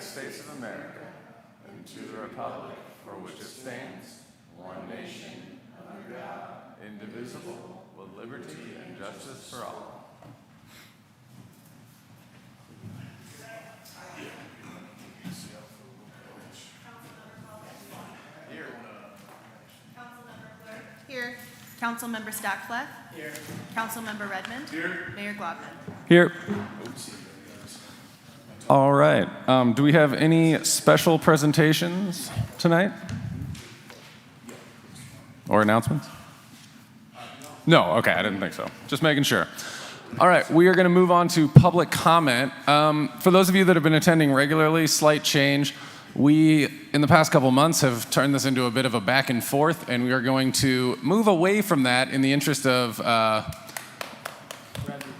United States of America and to the republic for which it stands, one nation, under God, indivisible, with liberty and justice for all. Here. Councilmember Stackfleck. Here. Councilmember Redmond. Here. Mayor Globman. Here. All right. Do we have any special presentations tonight? Or announcements? No. Okay, I didn't think so. Just making sure. All right, we are going to move on to public comment. For those of you that have been attending regularly, slight change. We, in the past couple months, have turned this into a bit of a back and forth, and we are going to move away from that in the interest of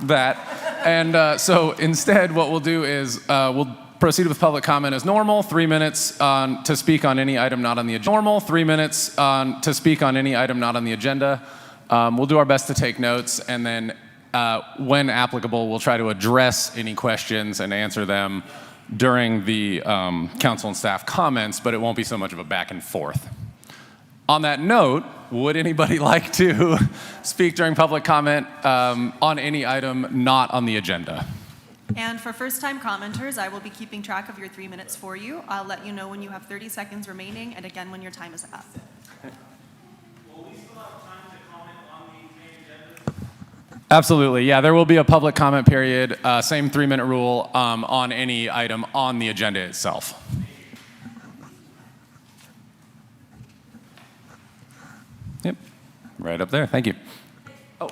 that. And so instead, what we'll do is we'll proceed with public comment as normal, 3 minutes to speak on any item not on the agenda. Normal, 3 minutes to speak on any item not on the agenda. We'll do our best to take notes, and then when applicable, we'll try to address any questions and answer them during the council and staff comments, but it won't be so much of a back and forth. On that note, would anybody like to speak during public comment on any item not on the agenda? And for first-time commenters, I will be keeping track of your 3 minutes for you. I'll let you know when you have 30 seconds remaining, and again when your time is up. Will we still have time to comment on the main agenda? Absolutely, yeah, there will be a public comment period, same 3-minute rule on any item on the agenda itself. Yep, right up there, thank you. Oh.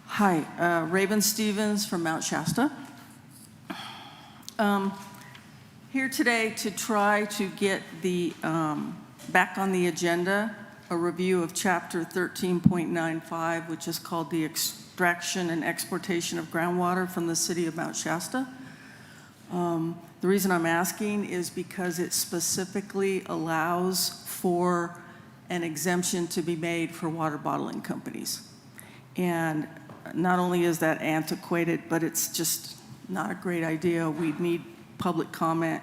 Hi, Raven Stevens from Mount Shasta. Here today to try to get the back on the agenda a review of Chapter 13.95, which is called the Extraction and Exportation of Groundwater from the City of Mount Shasta. The reason I'm asking is because it specifically allows for an exemption to be made for water bottling companies. And not only is that antiquated, but it's just not a great idea. We need public comment,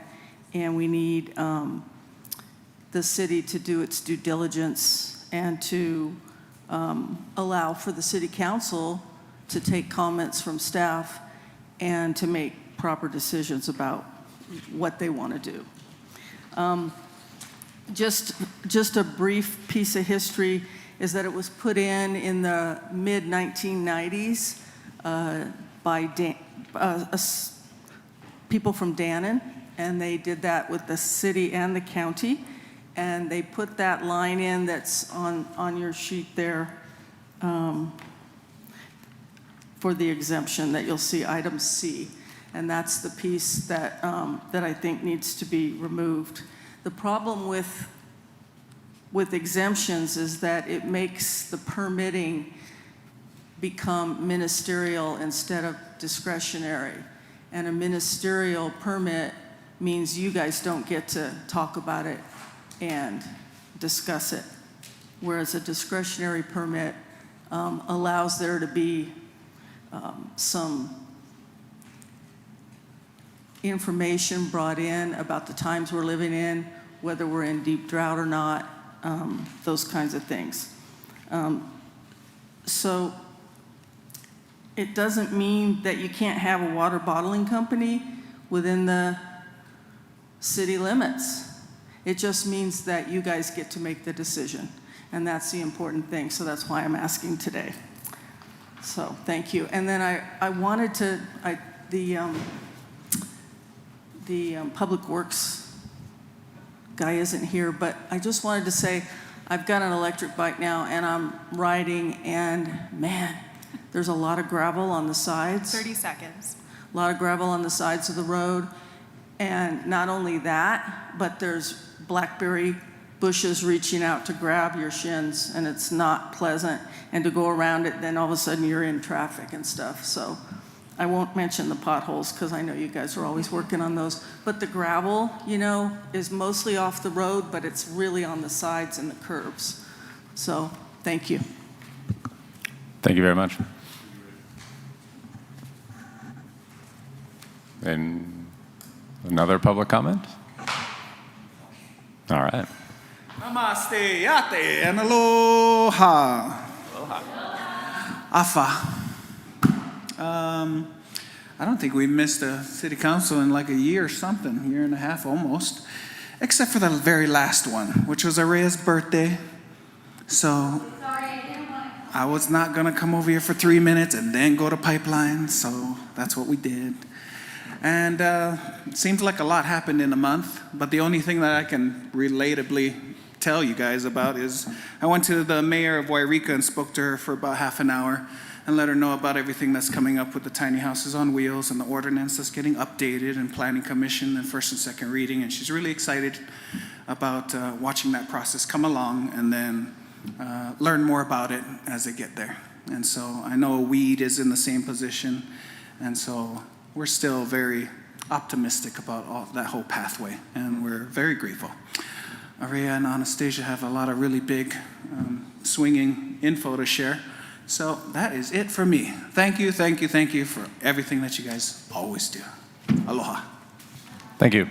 and we need the city to do its due diligence and to allow for the city council to take comments from staff and to make proper decisions about what they want to do. Just a brief piece of history is that it was put in the mid-1990s by people from Dannon, and they did that with the city and the county, and they put that line in that's on your sheet there for the exemption that you'll see, item C, and that's the piece that I think needs to be removed. The problem with exemptions is that it makes the permitting become ministerial instead of discretionary. And a ministerial permit means you guys don't get to talk about it and discuss it. Whereas a discretionary permit allows there to be some information brought in about the times we're living in, whether we're in deep drought or not, those kinds of things. So it doesn't mean that you can't have a water bottling company within the city limits. It just means that you guys get to make the decision, and that's the important thing, so that's why I'm asking today. So thank you. And then I wanted to, the Public Works guy isn't here, but I just wanted to say I've got an electric bike now, and I'm riding, and man, there's a lot of gravel on the sides. 30 seconds. A lot of gravel on the sides of the road. And not only that, but there's blackberry bushes reaching out to grab your shins, and it's not pleasant. And to go around it, then all of a sudden you're in traffic and stuff. So I won't mention the potholes because I know you guys are always working on those. But the gravel, you know, is mostly off the road, but it's really on the sides and the curbs. So thank you. Thank you very much. And another public comment? All right. Namaste, yate, and aloha. Afa. I don't think we missed a city council in like a year or something, year and a half almost, except for the very last one, which was Araya's birthday. So I was not gonna come over here for 3 minutes and then go to pipeline, so that's what we did. And it seems like a lot happened in a month, but the only thing that I can relatably tell you guys about is I went to the mayor of Wairika and spoke to her for about half an hour and let her know about everything that's coming up with the tiny houses on wheels and the ordinance that's getting updated and planning commission and first and second reading. And she's really excited about watching that process come along and then learn more about it as they get there. And so I know weed is in the same position. And so we're still very optimistic about that whole pathway. And we're very grateful. Araya and Anastasia have a lot of really big swinging info to share. So that is it for me. Thank you, thank you, thank you for everything that you guys always do. Aloha. Thank you.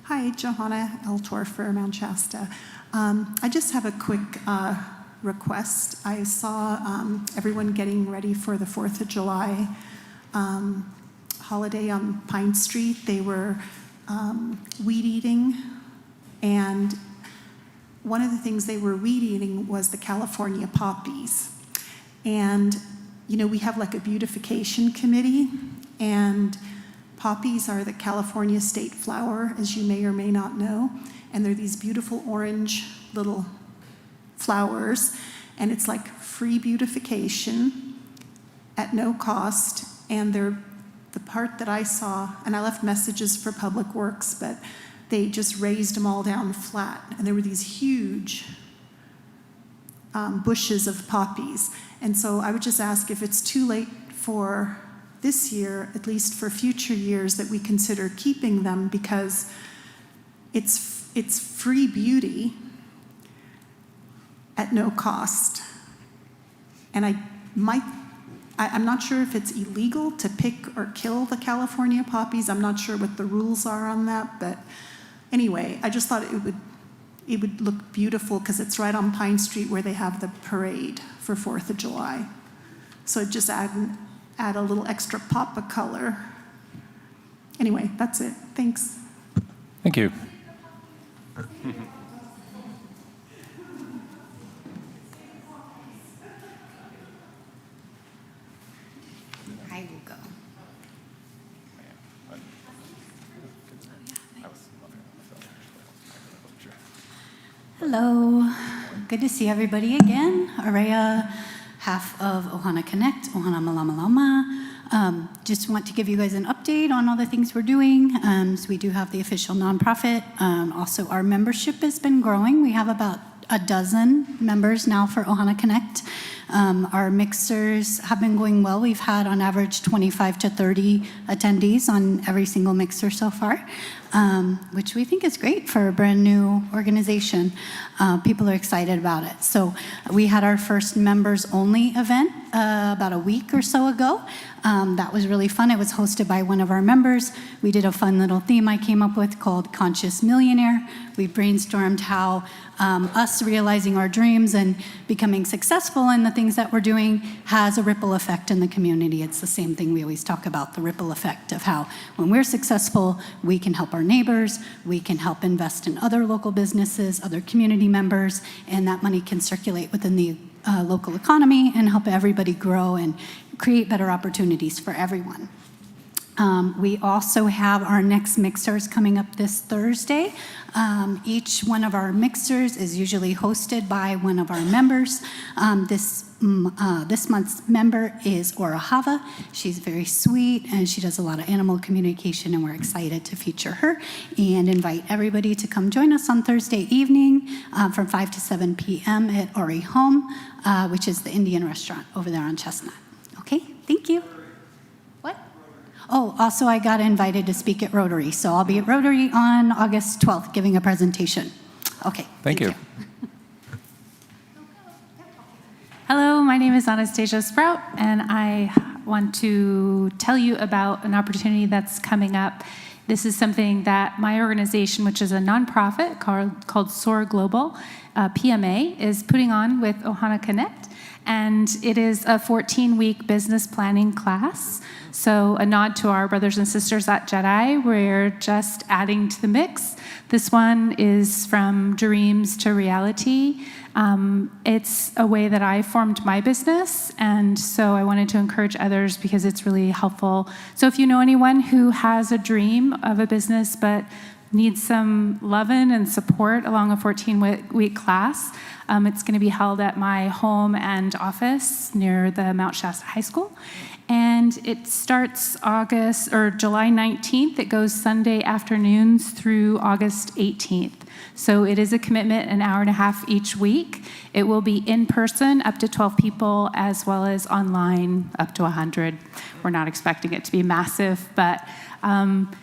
Hi, Johanna Eltorfer, Mount Shasta. I just have a quick request. I saw everyone getting ready for the 4th of July holiday on Pine Street. They were weed eating, and one of the things they were weed eating was the California poppies. And, you know, we have like a beautification committee, and poppies are the California state flower, as you may or may not know, and they're these beautiful orange little flowers, and it's like free beautification at no cost, and they're the part that I saw, and I left messages for Public Works, but they just raised them all down flat, and there were these huge bushes of poppies. And so I would just ask if it's too late for this year, at least for future years, that we consider keeping them, because it's free beauty at no cost. And I'm not sure if it's illegal to pick or kill the California poppies. I'm not sure what the rules are on that, but anyway, I just thought it would look beautiful because it's right on Pine Street where they have the parade for 4th of July. So just add a little extra pop of color. Anyway, that's it. Thanks. Thank you. I will go. Hello. Good to see everybody again. Araya, half of Ohana Connect, Ohana Malama Lama. Just want to give you guys an update on all the things we're doing. So we do have the official nonprofit. Also, our membership has been growing. We have about a dozen members now for Ohana Connect. Our mixers have been going well. We've had on average 25 to 30 attendees on every single mixer so far, which we think is great for a brand new organization. People are excited about it. So we had our first members only event about a week or so ago. That was really fun. It was hosted by one of our members. We did a fun little theme I came up with called Conscious Millionaire. We brainstormed how us realizing our dreams and becoming successful in the things that we're doing has a ripple effect in the community. It's the same thing we always talk about, the ripple effect of how when we're successful, we can help our neighbors, we can help invest in other local businesses, other community members, and that money can circulate within the local economy and help everybody grow and create better opportunities for everyone. We also have our next mixers coming up this Thursday. Each one of our mixers is usually hosted by one of our members. This month's member is Orahava. She's very sweet and she does a lot of animal communication, and we're excited to feature her and invite everybody to come join us on Thursday evening from 5 to 7 p.m. at Ori Home, which is the Indian restaurant over there on Chestnut. Okay, thank you. What? Oh, also I got invited to speak at Rotary, so I'll be at Rotary on August 12th giving a presentation. Okay, Thank you. Hello, my name is Anastasia Sprout, and I want to tell you about an opportunity that's coming up. This is something that my organization, which is a nonprofit called SOAR Global, PMA, is putting on with Ohana Connect. And it is a 14-week business planning class. So a nod to our brothers and sisters at Jedi. We're just adding to the mix. This one is from dreams to reality. It's a way that I formed my business, and so I wanted to encourage others because it's really helpful. So if you know anyone who has a dream of a business but needs some loving and support along a 14-week class, it's going to be held at my home and office near the Mount Shasta High School. And it starts July 19th. It goes Sunday afternoons through August 18th. So it is a commitment, an hour and a half each week. It will be in person, up to 12 people, as well as online, up to 100. We're not expecting it to be massive, but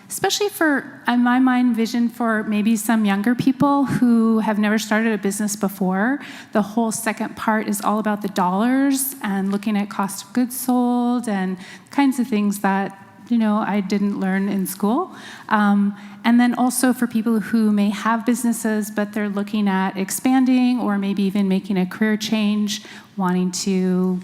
especially for, in my mind, vision for maybe some younger people who have never started a business before. The whole second part is all about the dollars and looking at cost of goods sold and kinds of things that I didn't learn in school. And then also for people who may have businesses, but they're looking at expanding or maybe even making a career change, wanting to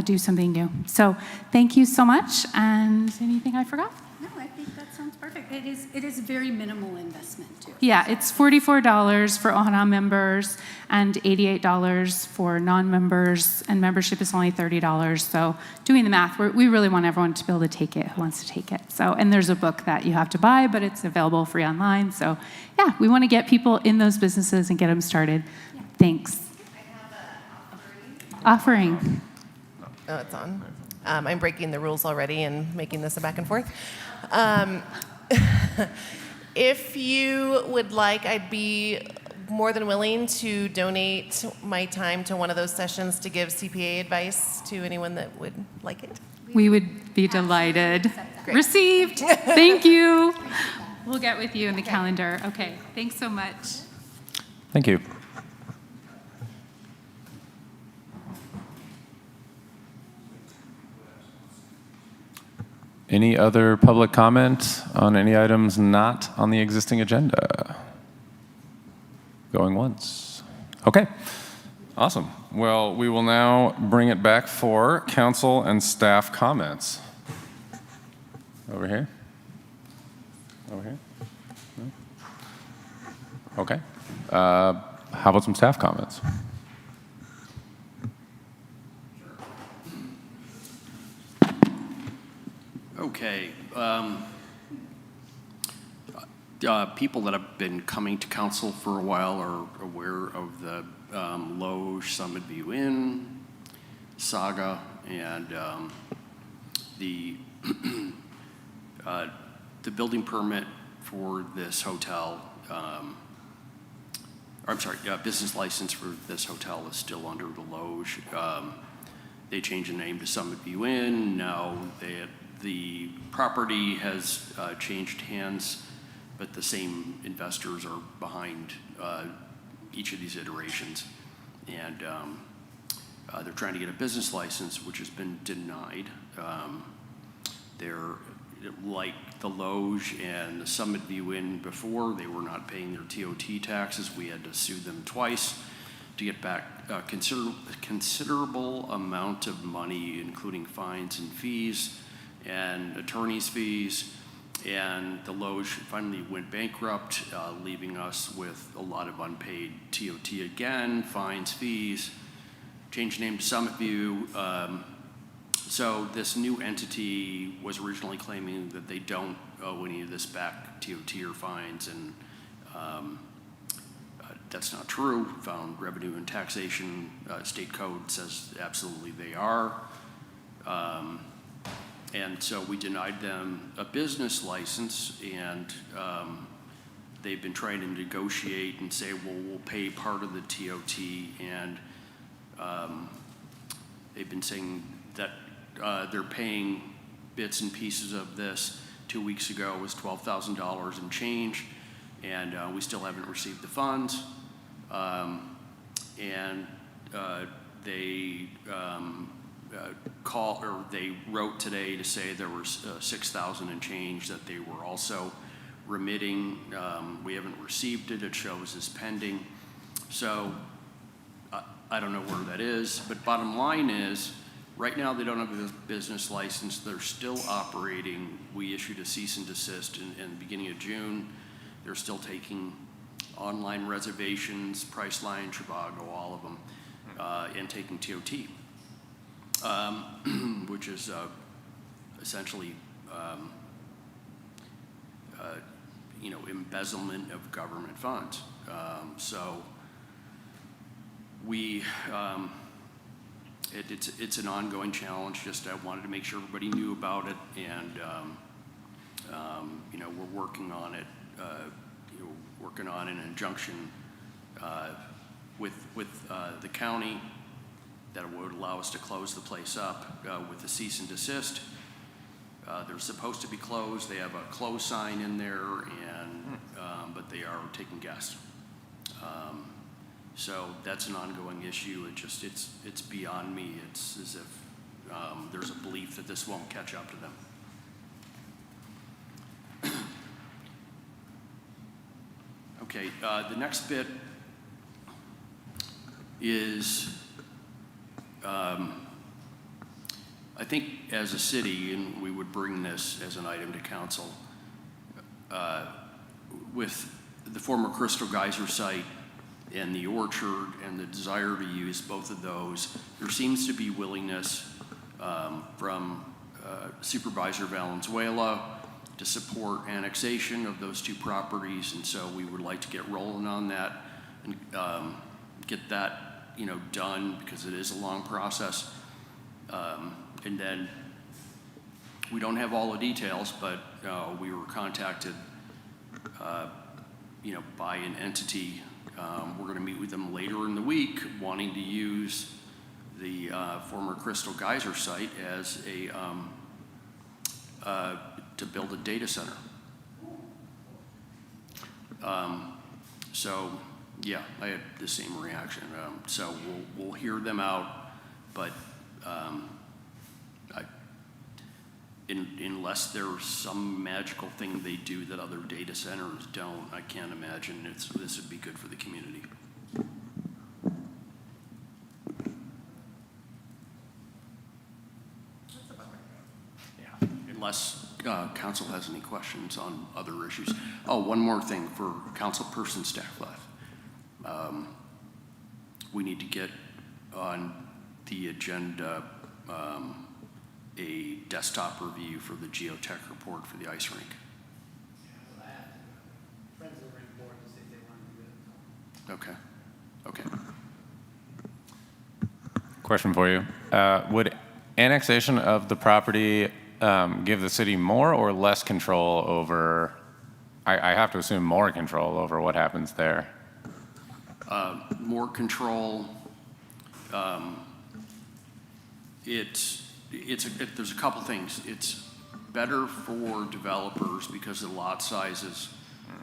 do something new. So thank you so much. And anything I forgot? No, I think that sounds perfect. It is very minimal investment too. Yeah, it's $44 for Ohana members and $88 for non-members, and membership is only $30. So doing the math, we really want everyone to be able to take it who wants to take it. So, and there's a book that you have to buy, but it's available free online. So yeah, we want to get people in those businesses and get them started. Yeah. Thanks. Offering. Oh, it's on. I'm breaking the rules already and making this a back and forth. If you would like, I'd be more than willing to donate my time to one of those sessions to give CPA advice to anyone that would like it. We would be delighted. Great. Received. Thank you. We'll get with you in the calendar. Okay. Thanks so much. Thank you. Any other public comment on any items not on the existing agenda? Going once. Okay, awesome. Well, we will now bring it back for council and staff comments. Over here? Over here? No? Okay. How about some staff comments? Okay. People that have been coming to council for a while are aware of the Loge Summit View Inn saga and the building permit for this hotel. Business license for this hotel is still under the Loge. They changed the name to Summit View Inn. Now the property has changed hands, but the same investors are behind each of these iterations. And they're trying to get a business license, which has been denied. They're like the Loge and the Summit View Inn before, they were not paying their TOT taxes. We had to sue them twice to get back a considerable amount of money, including fines and fees and attorney's fees. And the Loge finally went bankrupt, leaving us with a lot of unpaid TOT again, fines, fees, changed name to Summit View. So this new entity was originally claiming that they don't owe any of this back, TOT or fines, and that's not true. Found revenue and taxation state code says absolutely they are. And so we denied them a business license, and they've been trying to negotiate and say, well, we'll pay part of the TOT, and they've been saying that they're paying bits and pieces of this. 2 weeks ago was $12,000 and change, and we still haven't received the funds. They wrote today to say there was 6,000 and change that they were also remitting. We haven't received it. It shows as pending. So I don't know where that is, but bottom line is, right now they don't have a business license. They're still operating. We issued a cease and desist in the beginning of June. They're still taking online reservations, Priceline, Trivago, all of them, and taking TOT, which is essentially, embezzlement of government funds. So we, it's an ongoing challenge. Just I wanted to make sure everybody knew about it, and we're working on it. Working on an injunction with the county that would allow us to close the place up with a cease and desist. They're supposed to be closed. They have a close sign in there, and but they are taking guests. So that's an ongoing issue. It's beyond me. It's as if there's a belief that this won't catch up to them. Okay, the next bit is, I think as a city, and we would bring this as an item to council, with the former Crystal Geyser site and the orchard and the desire to use both of those, there seems to be willingness from Supervisor Valenzuela to support annexation of those two properties, and so we would like to get rolling on that and get that done, because it is a long process. And then we don't have all the details, but we were contacted by an entity. We're going to meet with them later in the week, wanting to use the former Crystal Geyser site as a to build a data center. So yeah, I had the same reaction. So we'll hear them out, but unless there's some magical thing they do that other data centers don't, I can't imagine this would be good for the community. Yeah, unless council has any questions on other issues. Oh, one more thing for councilperson Stacklife. We need to get on the agenda a desktop review for the geotech report for the ice rink. Friends of the rink board to see if they want to do it. Okay. Question for you. Would annexation of the property give the city more or less control over, I have to assume more control over what happens there? More control. There's a couple things. It's better for developers because the lot sizes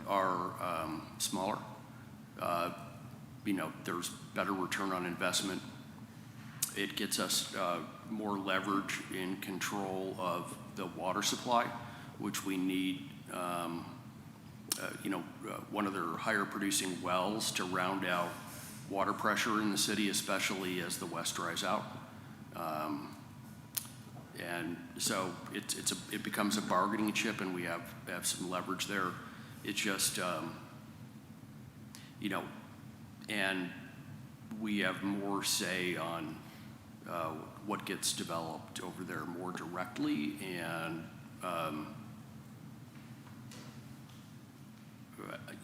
are smaller. There's better return on investment. It gets us more leverage in control of the water supply, which we need, one of their higher producing wells to round out water pressure in the city, especially as the west dries out. And so it becomes a bargaining chip, and we have some leverage there. It's just, and we have more say on what gets developed over there more directly, and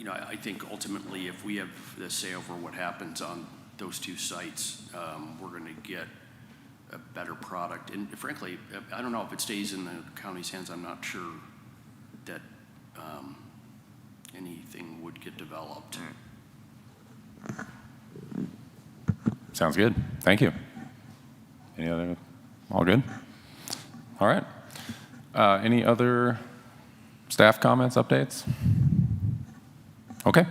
I think ultimately if we have the say over what happens on those two sites, we're going to get a better product. And frankly, I don't know if it stays in the county's hands. I'm not sure that anything would get developed. Sounds good. Thank you. Any other? All good? All right. Any other staff comments, updates? Okay.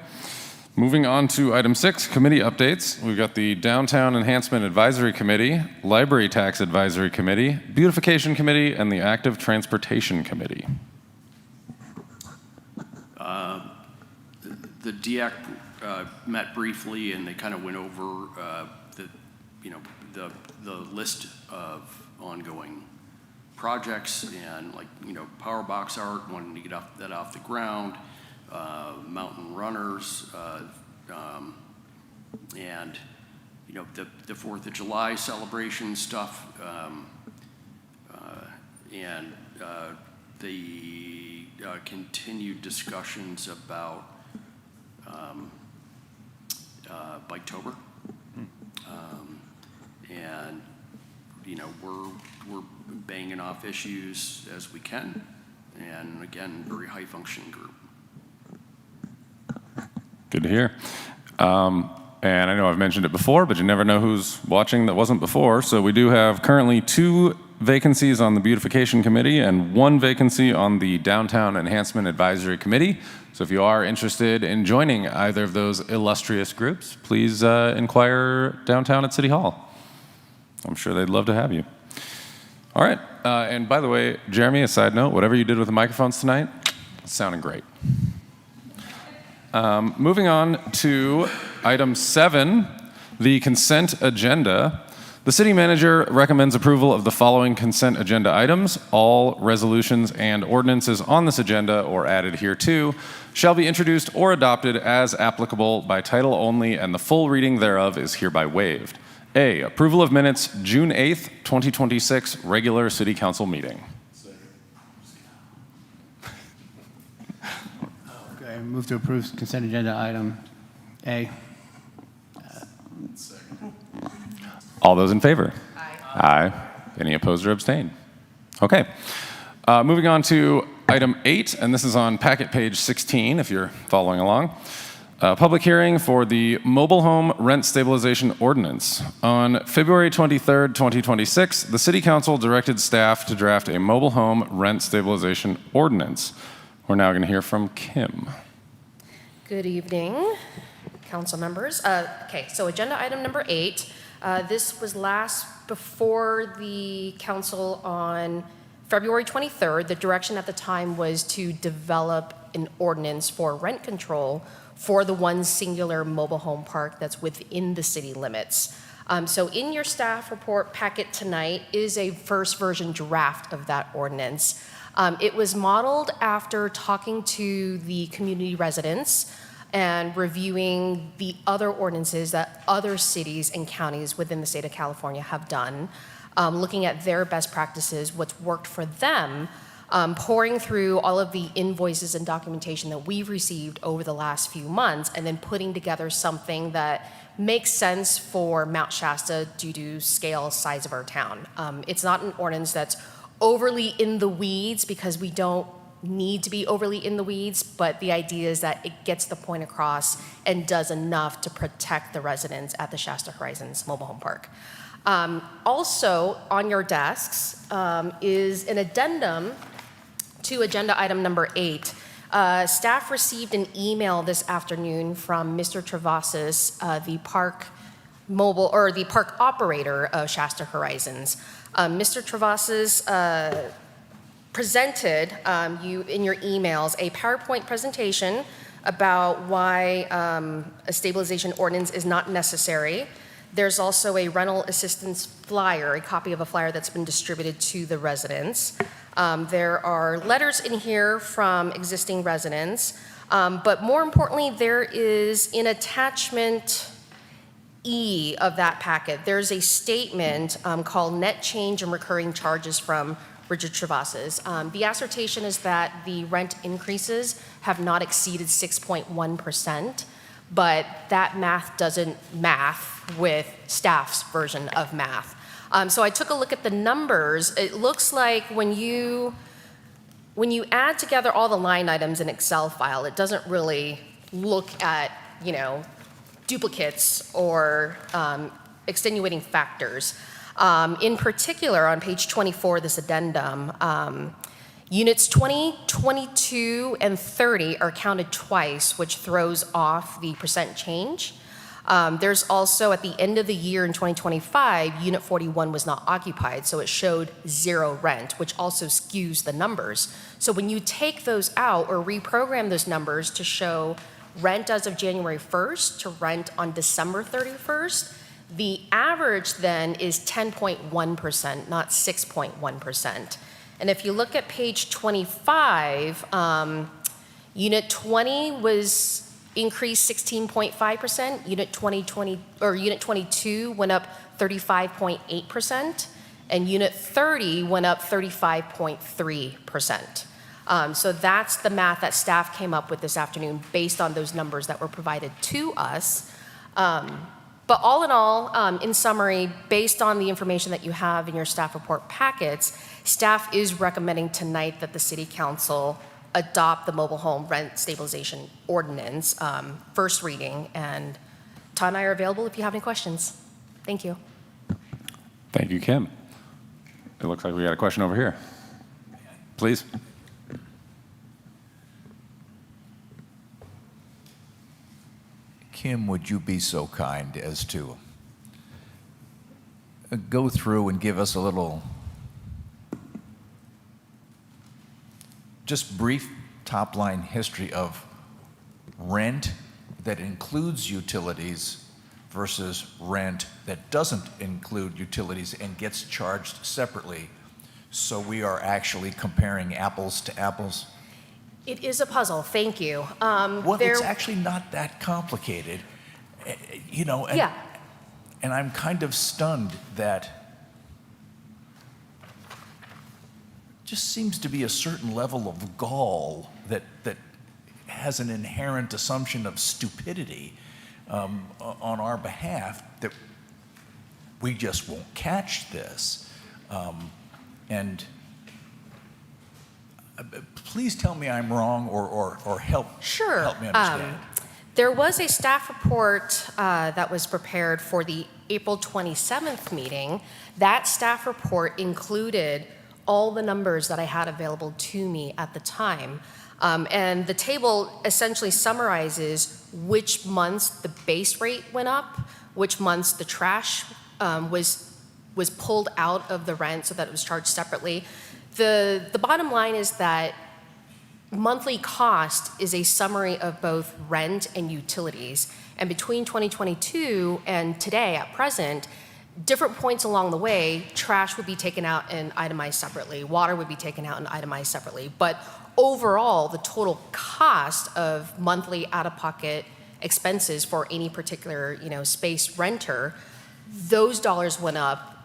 Moving on to item 6, committee updates. We've got the Downtown Enhancement Advisory Committee, Library Tax Advisory Committee, Beautification Committee, and the Active Transportation Committee. The DIAC met briefly, and they kind of went over the list of ongoing projects, and Power Box Art, wanting to get that off the ground, Mountain Runners, and the 4th of July celebration stuff, and the continued discussions about Biketober, and we're banging off issues as we can, and again, very high functioning group. Good to hear. And I know I've mentioned it before, but you never know who's watching that wasn't before. So we do have currently 2 vacancies on the Beautification Committee and 1 vacancy on the Downtown Enhancement Advisory Committee. So if you are interested in joining either of those illustrious groups, please inquire downtown at City Hall. I'm sure they'd love to have you. All right. And by the way, Jeremy, a side note, whatever you did with the microphones tonight, it's sounding great. Moving on to item 7, the consent agenda. The city manager recommends approval of the following consent agenda items. All resolutions and ordinances on this agenda or added hereto shall be introduced or adopted as applicable by title only, and the full reading thereof is hereby waived. A, approval of minutes, June 8th, 2026, regular city council meeting. Okay, move to approve consent agenda item A. All those in favor? Aye. Any opposed or abstained? Okay. Moving on to item 8, and this is on packet page 16, if you're following along. Public hearing for the Mobile Home Rent Stabilization Ordinance. On February 23rd, 2026, the City Council directed staff to draft a Mobile Home Rent Stabilization Ordinance. We're now going to hear from Kim. Good evening, council members. Okay, so agenda item number 8. This was last before the council on February 23rd. The direction at the time was to develop an ordinance for rent control for the one singular mobile home park that's within the city limits. So in your staff report packet tonight is a first version draft of that ordinance. It was modeled after talking to the community residents and reviewing the other ordinances that other cities and counties within the state of California have done, looking at their best practices, what's worked for them, pouring through all of the invoices and documentation that we've received over the last few months, and then putting together something that makes sense for Mount Shasta due to scale, size of our town. It's not an ordinance that's overly in the weeds, because we don't need to be overly in the weeds, but the idea is that it gets the point across and does enough to protect the residents at the Shasta Horizons Mobile Home Park. Also on your desks is an addendum to agenda item number 8. Staff received an email this afternoon from Mr. Travasas, the park operator of Shasta Horizons. Mr. Travasas presented you in your emails a PowerPoint presentation about why a stabilization ordinance is not necessary. There's also a rental assistance flyer, a copy of a flyer that's been distributed to the residents. There are letters in here from existing residents, but more importantly, there is an attachment E of that packet, there's a statement called Net Change and Recurring Charges from Richard Travas's. The assertion is that the rent increases have not exceeded 6.1%, but that math doesn't math with staff's version of math. So I took a look at the numbers. It looks like when you add together all the line items in an Excel file, it doesn't really look at, duplicates or extenuating factors. In particular, on page 24, this addendum, units 20, 22, and 30 are counted twice, which throws off the percent change. There's also, at the end of the year in 2025, unit 41 was not occupied, so it showed 0 rent, which also skews the numbers. So when you take those out or reprogram those numbers to show rent as of January 1st to rent on December 31st, the average then is 10.1%, not 6.1%. And if you look at page 25, unit 20 was increased 16.5%, unit 22 went up 35.8%, and unit 30 went up 35.3%. So that's the math that staff came up with this afternoon based on those numbers that were provided to us. But all in all, in summary, based on the information that you have in your staff report packets, staff is recommending tonight that the City Council adopt the mobile home rent stabilization ordinance, first reading. And Todd and I are available if you have any questions. Thank you. Thank you, Kim. It looks like we got a question over here. Please. Kim, would you be so kind as to go through and give us a little, just brief top-line history of rent that includes utilities versus rent that doesn't include utilities and gets charged separately, so we are actually comparing apples to apples? It is a puzzle, thank you. Well, it's actually not that complicated, and, yeah. And I'm kind of stunned that just seems to be a certain level of gall that has an inherent assumption of stupidity on our behalf, that we just won't catch this. And please tell me I'm wrong, or help me understand. There was a staff report that was prepared for the April 27th meeting. That staff report included all the numbers that I had available to me at the time. And the table essentially summarizes which months the base rate went up, which months the trash was pulled out of the rent so that it was charged separately. The bottom line is that monthly cost is a summary of both rent and utilities. And between 2022 and today, at present, different points along the way, trash would be taken out and itemized separately. Water would be taken out and itemized separately. But overall, the total cost of monthly out-of-pocket expenses for any particular space renter, those dollars went up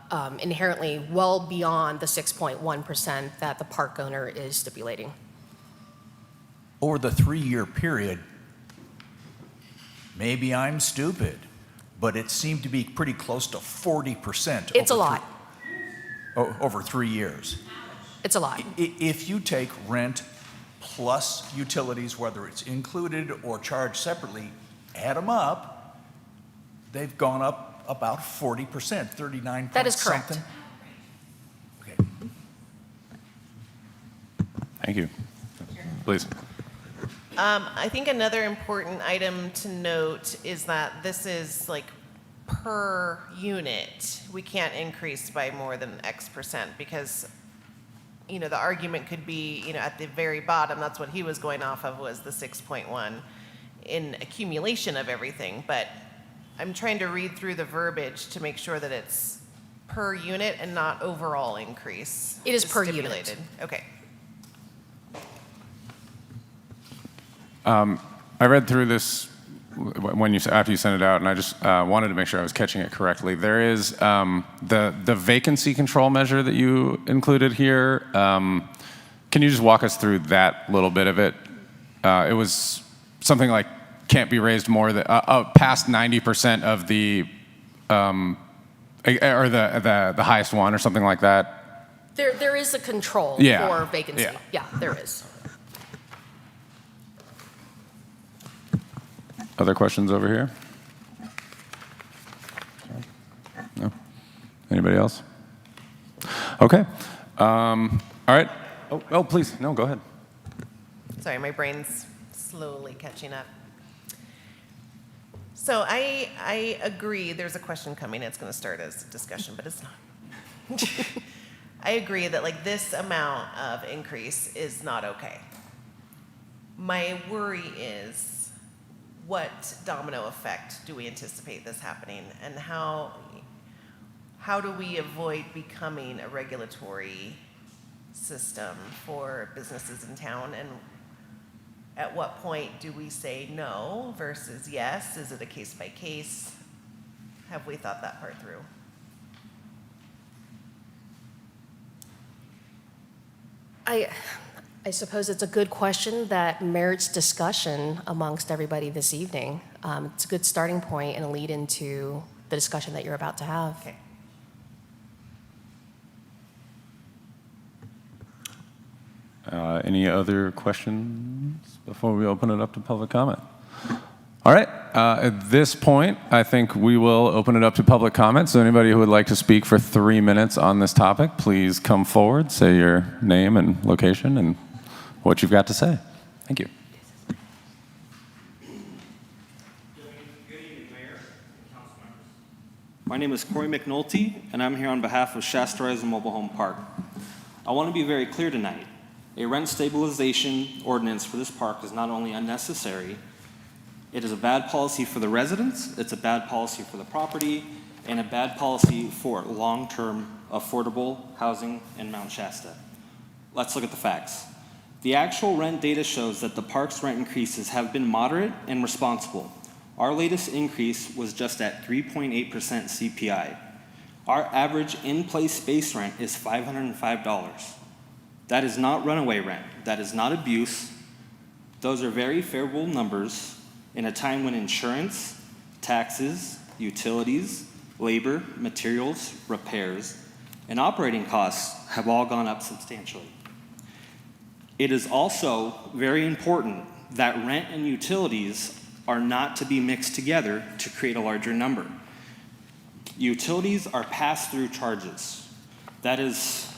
inherently well beyond the 6.1% that the park owner is stipulating. Over the 3-year period, maybe I'm stupid, but it seemed to be pretty close to 40%. It's a lot. Over 3 years. It's a lot. If you take rent plus utilities, whether it's included or charged separately, add them up, they've gone up about 40%, 39 That is correct. something. Okay. Thank you. Please. I think another important item to note is that this is like per unit. We can't increase by more than X percent because, the argument could be, at the very bottom, that's what he was going off of, was the 6.1 in accumulation of everything. But I'm trying to read through the verbiage to make sure that it's per unit and not overall increase. It is per stipulated. unit. Okay. I read through this when after you sent it out, and I just wanted to make sure I was catching it correctly. There is the vacancy control measure that you included here. Can you just walk us through that little bit of it? It was something like can't be raised more than past 90% of the or the highest one or something like that. There is a control for vacancy. Yeah, there is. Other questions over here? No? Anybody else? Okay. All right. Oh, please. No, go ahead. Sorry, my brain's slowly catching up. So I agree, there's a question coming, it's going to start as a discussion, but it's not. I agree that like this amount of increase is not okay. My worry is what domino effect do we anticipate this happening, and how do we avoid becoming a regulatory system for businesses in town, and at what point do we say no versus yes? Is it a case by case? Have we thought that part through? I suppose it's a good question that merits discussion amongst everybody this evening. It's a good starting point and a lead into the discussion that you're about to have. Okay. Any other questions before we open it up to public comment? All right. At this point, I think we will open it up to public comment. So anybody who would like to speak for 3 minutes on this topic, please come forward, say your name and location and what you've got to say. Thank you. Good evening, Mayor and council members. My name is Corey McNulty, and I'm here on behalf of Shasta Mobile Home Park. I want to be very clear tonight. A rent stabilization ordinance for this park is not only unnecessary, it is a bad policy for the residents, it's a bad policy for the property, and a bad policy for long-term affordable housing in Mount Shasta. Let's look at the facts. The actual rent data shows that the park's rent increases have been moderate and responsible. Our latest increase was just at 3.8% CPI. Our average in-place base rent is $505. That is not runaway rent. That is not abuse. Those are very favorable numbers in a time when insurance, taxes, utilities, labor, materials, repairs, and operating costs have all gone up substantially. It is also very important that rent and utilities are not to be mixed together to create a larger number. Utilities are pass-through charges. That is,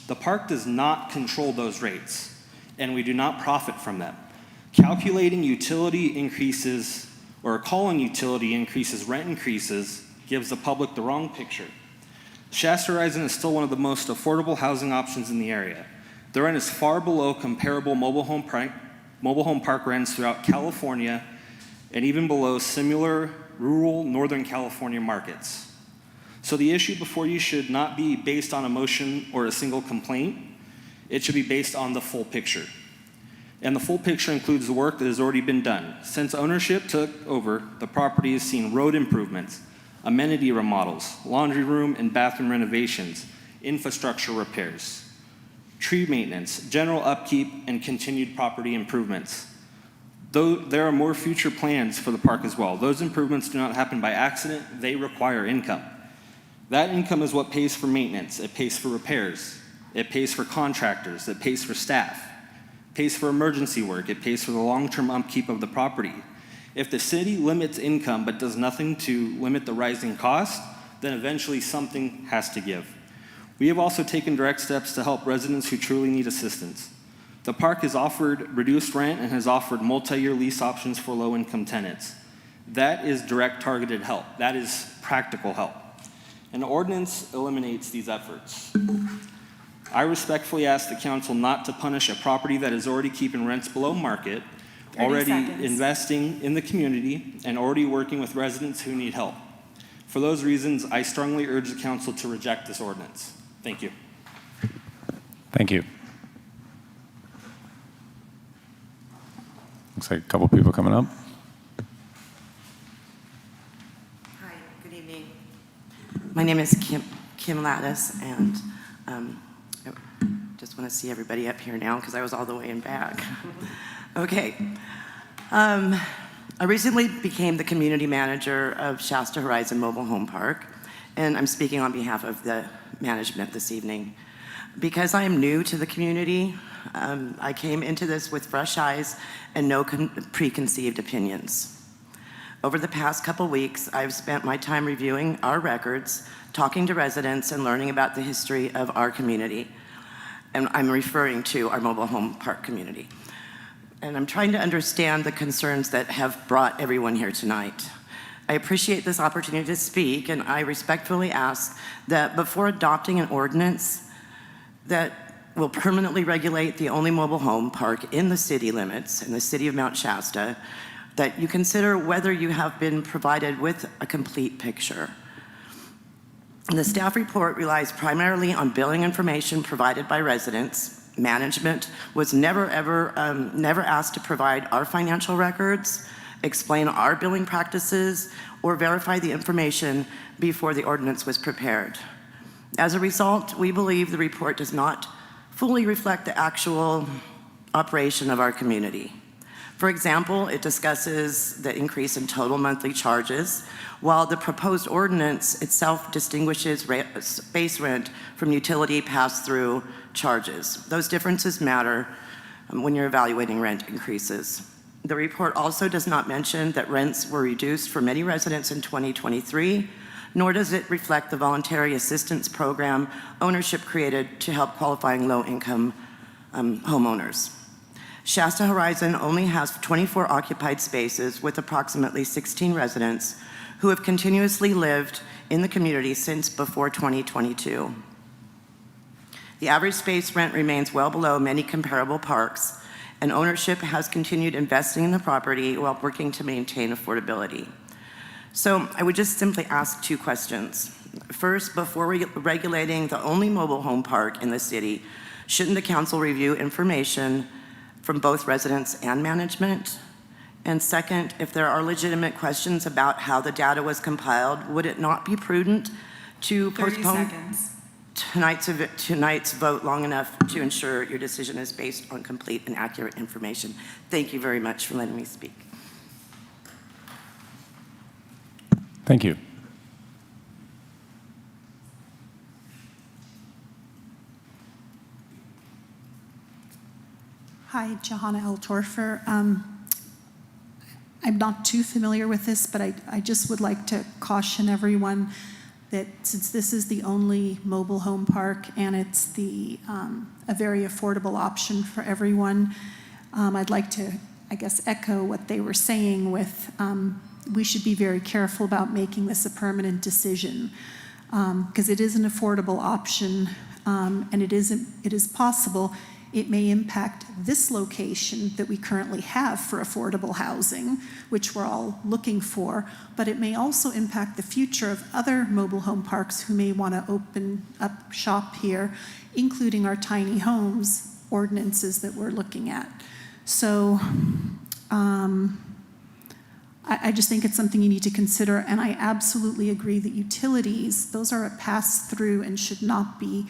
the park does not control those rates, and we do not profit from them. Calculating utility increases or calling utility increases rent increases gives the public the wrong picture. Shasta Horizon is still one of the most affordable housing options in the area. The rent is far below comparable mobile home park rents throughout California and even below similar rural Northern California markets. So the issue before you should not be based on emotion or a single complaint. It should be based on the full picture. And the full picture includes the work that has already been done. Since ownership took over, the property has seen road improvements, amenity remodels, laundry room and bathroom renovations, infrastructure repairs, tree maintenance, general upkeep, and continued property improvements. Though there are more future plans for the park as well. Those improvements do not happen by accident, they require income. That income is what pays for maintenance, it pays for repairs, it pays for contractors, it pays for staff, it pays for emergency work, it pays for the long-term upkeep of the property. If the city limits income but does nothing to limit the rising cost, then eventually something has to give. We have also taken direct steps to help residents who truly need assistance. The park has offered reduced rent and has offered multi-year lease options for low-income tenants. That is direct targeted help. That is practical help. An ordinance eliminates these efforts. I respectfully ask the council not to punish a property that is already keeping rents below market, already investing in the community, and already working with residents who need help. For those reasons, I strongly urge the council to reject this ordinance. Thank you. Thank you. Looks like a couple people coming up. evening. My name is Kim Lattis, and I just want to see everybody up here now because I was all the way in back. Okay. I recently became the community manager of Shasta Horizon Mobile Home Park, and I'm speaking on behalf of the management this evening. Because I am new to the community, I came into this with fresh eyes and no preconceived opinions. Over the past couple weeks, I've spent my time reviewing our records, talking to residents, and learning about the history of our community. And I'm referring to our mobile home park community. And I'm trying to understand the concerns that have brought everyone here tonight. I appreciate this opportunity to speak, and I respectfully ask that before adopting an ordinance that will permanently regulate the only mobile home park in the city limits, in the city of Mount Shasta, that you consider whether you have been provided with a complete picture. The staff report relies primarily on billing information provided by residents. Management was never asked to provide our financial records, explain our billing practices, or verify the information before the ordinance was prepared. As a result, we believe the report does not fully reflect the actual operation of our community. For example, it discusses the increase in total monthly charges, while the proposed ordinance itself distinguishes base rent from utility pass-through charges. Those differences matter when you're evaluating rent increases. The report also does not mention that rents were reduced for many residents in 2023, nor does it reflect the voluntary assistance program ownership created to help qualifying low-income homeowners. Shasta Horizon only has 24 occupied spaces with approximately 16 residents who have continuously lived in the community since before 2022. The average space rent remains well below many comparable parks, and ownership has continued investing in the property while working to maintain affordability. So I would just simply ask two questions. First, before regulating the only mobile home park in the city, shouldn't the council review information from both residents and management? And second, if there are legitimate questions about how the data was compiled, would it not be prudent to 30 postpone seconds. tonight's vote long enough to ensure your decision is based on complete and accurate information? Thank you very much for letting me speak. Thank you. Hi, Johanna L. Torfer. I'm not too familiar with this, but I just would like to caution everyone that since this is the only mobile home park and it's a very affordable option for everyone, I'd like to, I guess, echo what they were saying with we should be very careful about making this a permanent decision because it is an affordable option and it is possible it may impact this location that we currently have for affordable housing, which we're all looking for, but it may also impact the future of other mobile home parks who may want to open up shop here, including our tiny homes ordinances that we're looking at. So I just think it's something you need to consider, and I absolutely agree that utilities, those are a pass-through and should not be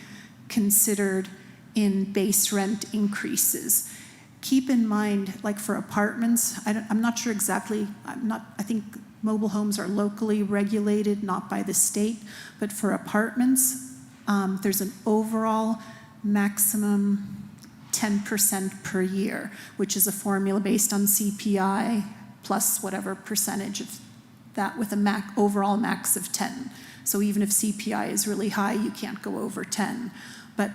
considered in base rent increases. Keep in mind, like for apartments, I'm not sure exactly, I think mobile homes are locally regulated, not by the state, but for apartments, there's an overall maximum 10% per year, which is a formula based on CPI plus whatever percentage of that with a overall max of 10. So even if CPI is really high, you can't go over 10. But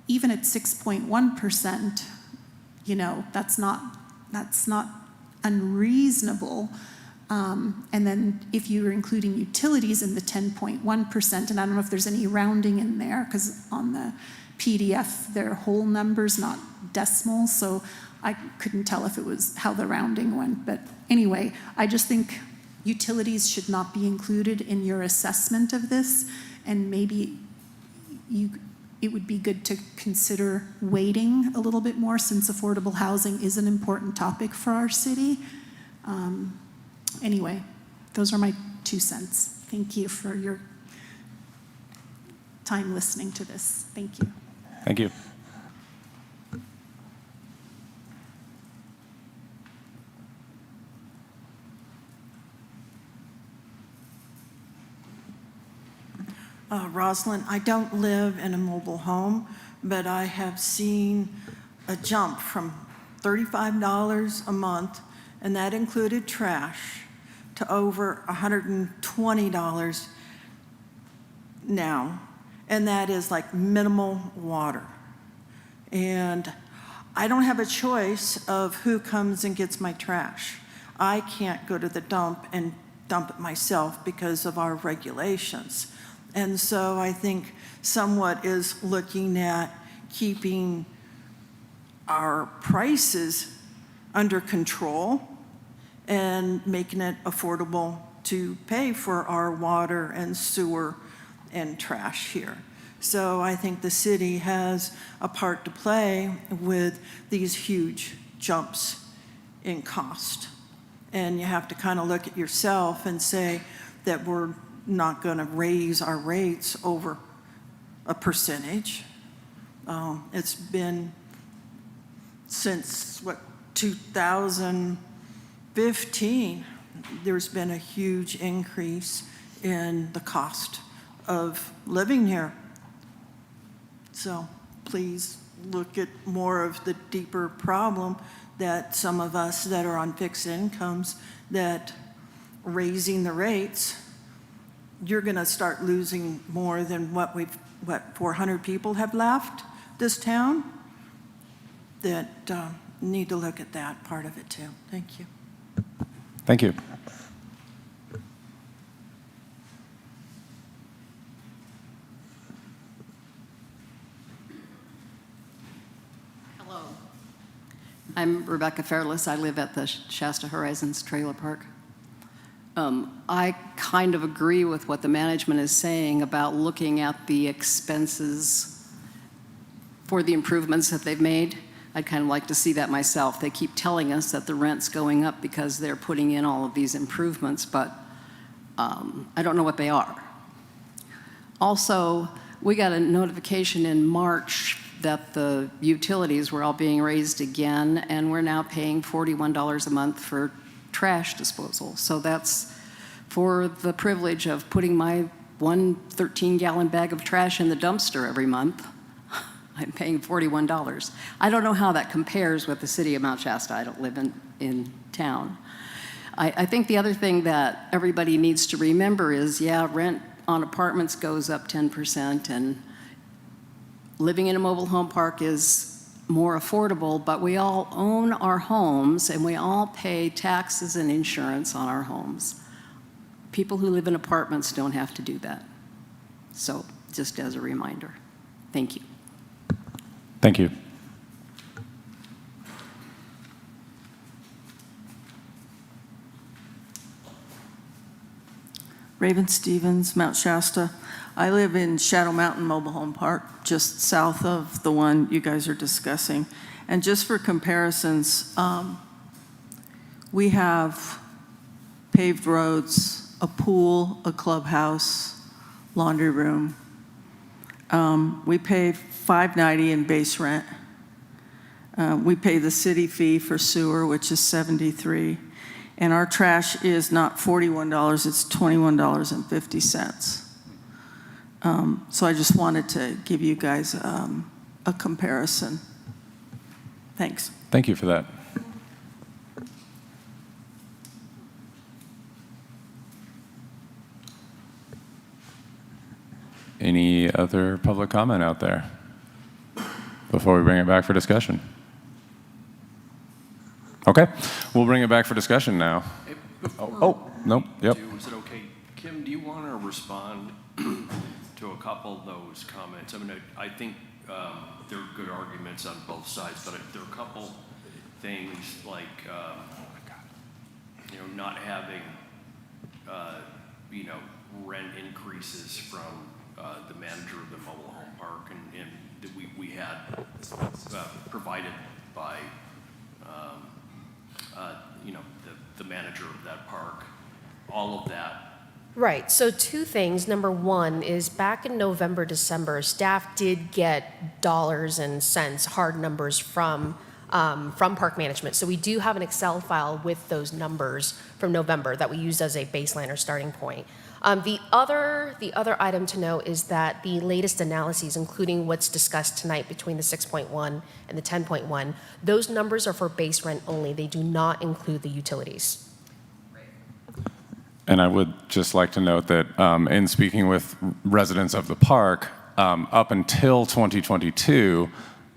even at 6.1%, you know, that's not unreasonable. And then if you're including utilities in the 10.1%, and I don't know if there's any rounding in there, because on the PDF, they're whole numbers, not decimals, so I couldn't tell if it was how the rounding went. But anyway, I just think utilities should not be included in your assessment of this, and maybe it would be good to consider waiting a little bit more since affordable housing is an important topic for our city. Anyway, those are my 2 cents. thank you for your time listening to this. Thank you. Thank you. Rosalind, I don't live in a mobile home, but I have seen a jump from $35 a month, and that included trash, to over $120 now. And that is like minimal water. And I don't have a choice of who comes and gets my trash. I can't go to the dump and dump it myself because of our regulations. And so I think somewhat is looking at keeping our prices under control and making it affordable to pay for our water and sewer and trash here. So I think the city has a part to play with these huge jumps in cost. And you have to kind of look at yourself and say that we're not going to raise our rates over a percentage. It's been since, 2015, there's been a huge increase in the cost of living here. So please look at more of the deeper problem that some of us that are on fixed incomes, that raising the rates, you're going to start losing more than what 400 people have left this town, that need to look at that part of it too. Thank you. Thank you. Hello. I'm Rebecca Fairless. I live at the Shasta Horizons Trailer Park. I kind of agree with what the management is saying about looking at the expenses for the improvements that they've made. I'd kind of like to see that myself. They keep telling us that the rent's going up because they're putting in all of these improvements, but I don't know what they are. Also, we got a notification in March that the utilities were all being raised again, and we're now paying $41 a month for trash disposal. So that's for the privilege of putting my one 13-gallon bag of trash in the dumpster every month. I'm paying $41. I don't know how that compares with the city of Mount Shasta. I don't live in town. I think the other thing that everybody needs to remember is, yeah, rent on apartments goes up 10%, and living in a mobile home park is more affordable, but we all own our homes and we all pay taxes and insurance on our homes. People who live in apartments don't have to do that. So just as a reminder. Thank you. Thank you. Raven Stevens, Mount Shasta. I live in Shadow Mountain Mobile Home Park, just south of the one you guys are discussing. And just for comparisons, we have paved roads, a pool, a clubhouse, laundry room. We pay $590 in base rent. We pay the city fee for sewer, which is $73. And our trash is not $41, it's $21.50. So I just wanted to give you guys a comparison. Thanks. Thank you for that. Any other public comment out there before we bring it back for discussion? Okay, we'll bring it back for discussion now. Hey, Nope, yep. Is it okay? Kim, do you want to respond to a couple of those comments? I mean, I think there are good arguments on both sides, but there are a couple things like, not having, rent increases from the manager of the mobile home park, and that we had provided by, the manager of that park. All of that Right, so two things. Number one is back in November, December, staff did get dollars and cents, hard numbers from park management. So we do have an Excel file with those numbers from November that we used as a baseline or starting point. The other item to note is that the latest analyses, including what's discussed tonight between the 6.1 and the 10.1, those numbers are for base rent only. They do not include the utilities. And I would just like to note that in speaking with residents of the park, up until 2022,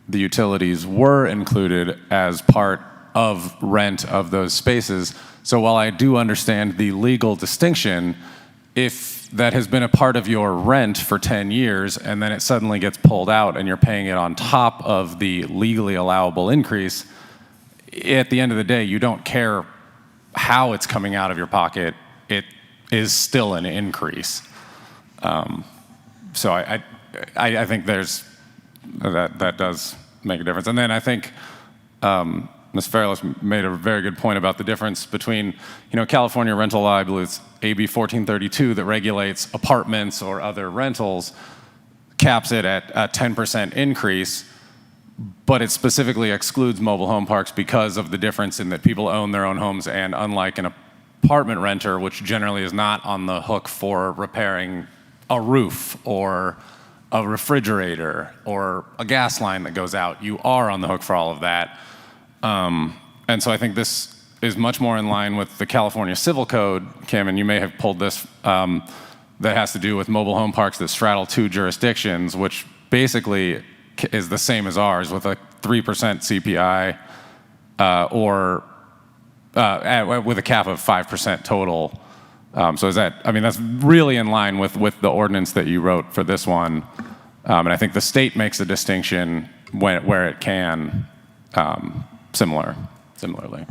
the utilities were included as part of rent of those spaces. So while I do understand the legal distinction, if that has been a part of your rent for 10 years and then it suddenly gets pulled out and you're paying it on top of the legally allowable increase, at the end of the day, you don't care how it's coming out of your pocket. It is still an increase. So I think there's that does make a difference. And then I think Ms. Fairless made a very good point about the difference between, California rental law. I believe it's AB 1432 that regulates apartments or other rentals, caps it at a 10% increase, but it specifically excludes mobile home parks because of the difference in that people own their own homes, and unlike an apartment renter, which generally is not on the hook for repairing a roof or a refrigerator or a gas line that goes out, you are on the hook for all of that. And so I think this is much more in line with the California Civil Code, Kim, and you may have pulled this, that has to do with mobile home parks that straddle two jurisdictions, which basically is the same as ours with a 3% CPI or with a cap of 5% total. So is that, that's really in line with the ordinance that you wrote for this one. And I think the state makes a distinction where it can, similarly.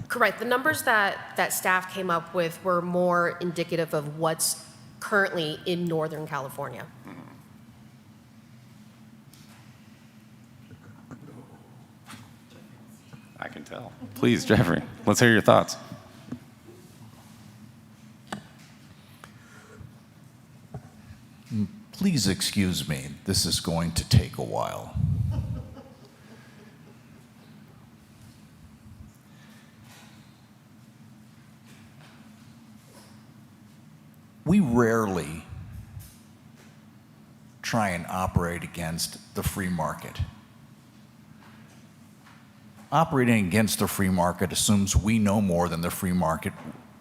Correct. The numbers that staff came up with were more indicative of what's currently in Northern California. I can tell. Please, Jeffrey, let's hear your thoughts. Please excuse me, this is going to take a while. We rarely try and operate against the free market. Operating against the free market assumes we know more than the free market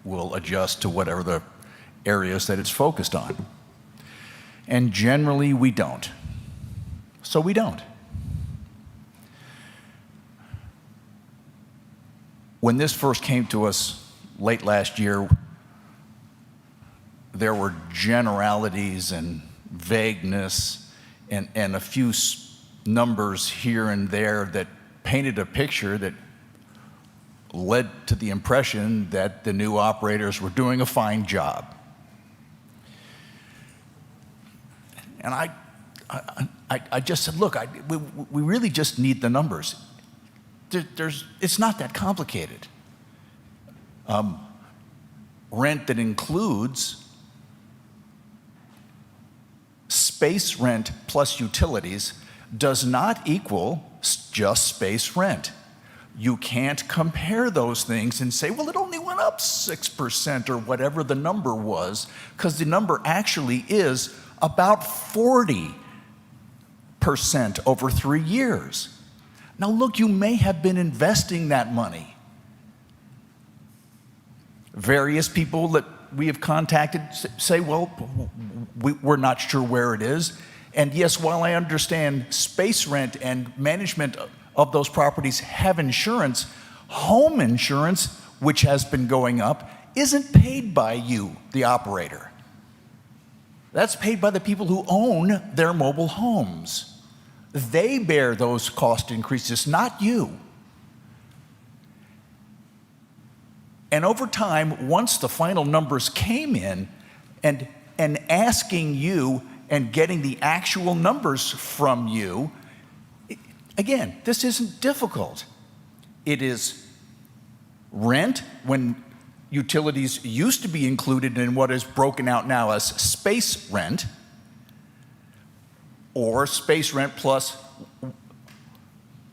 will adjust to whatever the areas that it's focused on. And generally, we don't. So we don't. When this first came to us late last year, there were generalities and vagueness and a few numbers here and there that painted a picture that led to the impression that the new operators were doing a fine job. And I just said, look, we really just need the numbers. It's not that complicated. Rent that includes space rent plus utilities does not equal just space rent. You can't compare those things and say, well, it only went up 6% or whatever the number was, because the number actually is about 40% over 3 years. Now look, you may have been investing that money. Various people that we have contacted say, well, we're not sure where it is. And yes, while I understand space rent and management of those properties have insurance, home insurance, which has been going up, isn't paid by you, the operator. That's paid by the people who own their mobile homes. They bear those cost increases, not you. And over time, once the final numbers came in, and asking you and getting the actual numbers from you, again, this isn't difficult. It is rent when utilities used to be included in what is broken out now as space rent, or space rent plus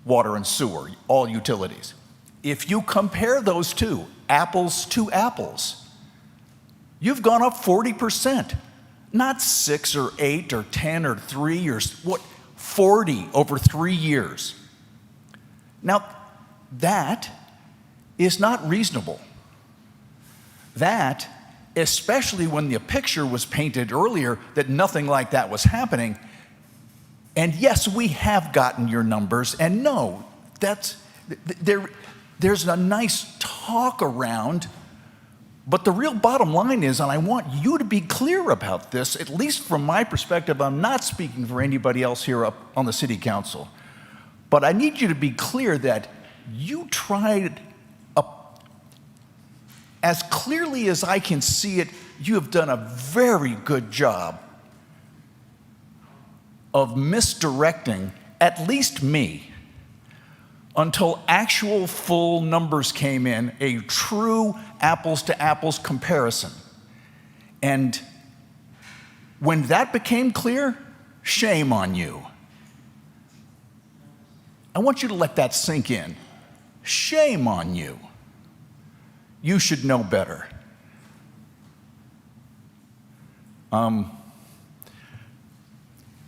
water and sewer, all utilities. If you compare those two, apples to apples, you've gone up 40%, not 6 or 8 or 10 or 3 or what, 40 over 3 years. Now, that is not reasonable. That, especially when the picture was painted earlier that nothing like that was happening. And yes, we have gotten your numbers, and no, there's a nice talk around, but the real bottom line is, and I want you to be clear about this, at least from my perspective, I'm not speaking for anybody else here up on the city council, but I need you to be clear that you tried, as clearly as I can see it, you have done a very good job of misdirecting at least me until actual full numbers came in, a true apples to apples comparison. And when that became clear, shame on you. I want you to let that sink in. Shame on you. You should know better.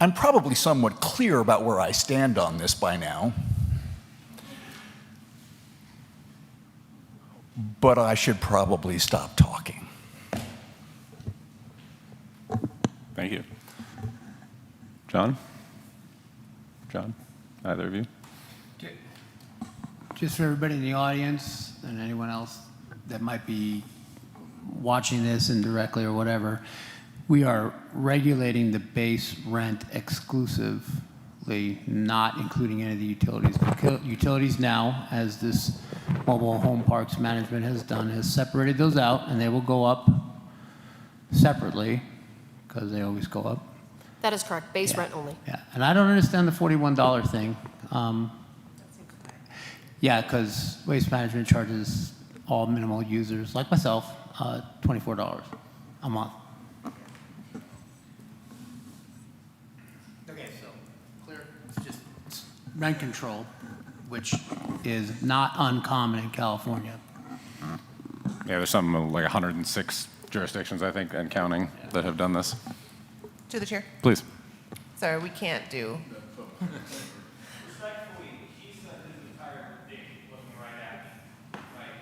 I'm probably somewhat clear about where I stand on this by now, but I should probably stop talking. Thank you. John? John? Either of you? Just for everybody in the audience and anyone else that might be watching this indirectly or whatever, we are regulating the base rent exclusively, not including any of the utilities. Utilities now, as this mobile home parks management has done, has separated those out, and they will go up separately, because they always go up. That is correct, base rent only. Yeah, and I don't understand the $41 thing. Yeah, because Waste Management charges all minimal users, like myself, $24 a month. Okay, so clear. It's just rent control, which is not uncommon in California. Yeah, there's something like 106 jurisdictions, I think, and counting, that have done this. To the chair. Please. Sorry, we can't do. Respectfully, he said his entire thing looking right at me. Like,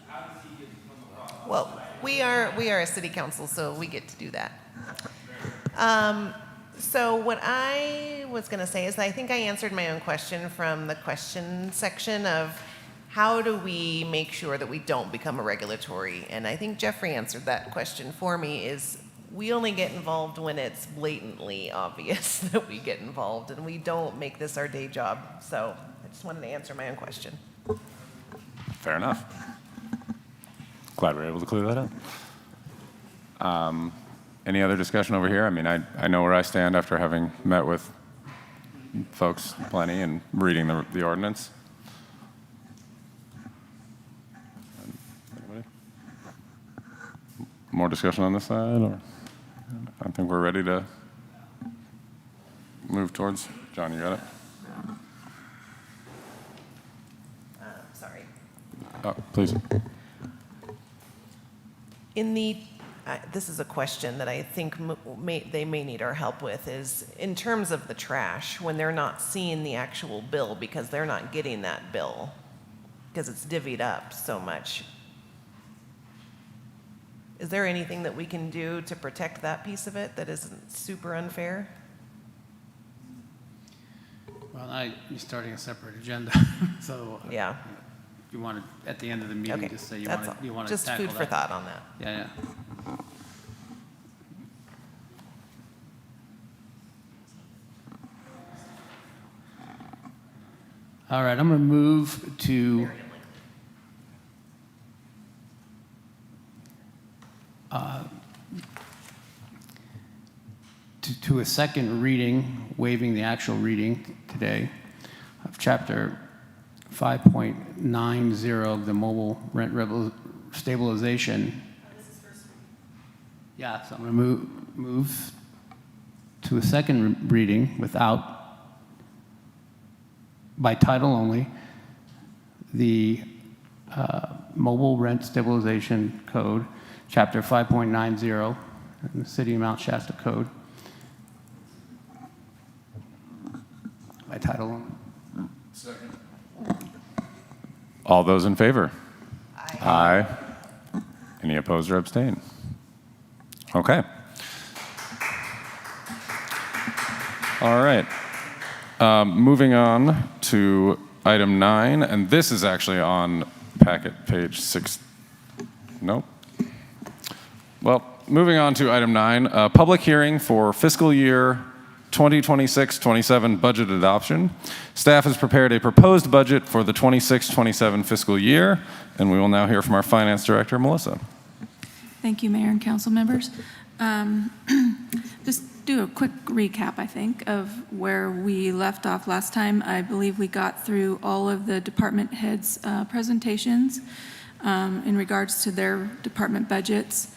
how does he get from the problem? Well, we are a city council, so we get to do that. So what I was going to say is I think I answered my own question from the question section of how do we make sure that we don't become a regulatory? And I think Jeffrey answered that question for me is we only get involved when it's blatantly obvious that we get involved, and we don't make this our day job. So I just wanted to answer my own question. Fair enough. Glad we were able to clear that up. Any other discussion over here? I mean, I know where I stand after having met with folks plenty and reading the ordinance. Anybody? More discussion on this side? Or I think we're ready to move towards. John, you got it? Sorry. Oh, please. In the, this is a question that I think they may need our help with, is in terms of the trash, when they're not seeing the actual bill because they're not getting that bill because it's divvied up so much. Is there anything that we can do to protect that piece of it that isn't super unfair? Well, you're starting a separate agenda, so Yeah. you want to, at the end of the meeting, Okay, just say you that's want to all. tackle Just food that. for thought on that. Yeah. All right, I'm going to move to a second reading, waiving the actual reading today of Chapter 5.90 of the Mobile Rent stabilization. Yeah, so I'm going to move to a second reading by title only, the Mobile Rent Stabilization Code, Chapter 5.90, in the City of Mount Shasta Code. By title only. Second. All those in favor? Aye. Any opposed or abstain? Okay. All right. Moving on to item 9, and this is actually on packet page 6. Nope. Well, moving on to item 9, public hearing for fiscal year 2026-27 budget adoption. Staff has prepared a proposed budget for the 26-27 fiscal year, and we will now hear from our Finance Director, Melissa. Thank you, Mayor and council members. Just do a quick recap, I think, of where we left off last time. I believe we got through all of the department heads' presentations in regards to their department budgets.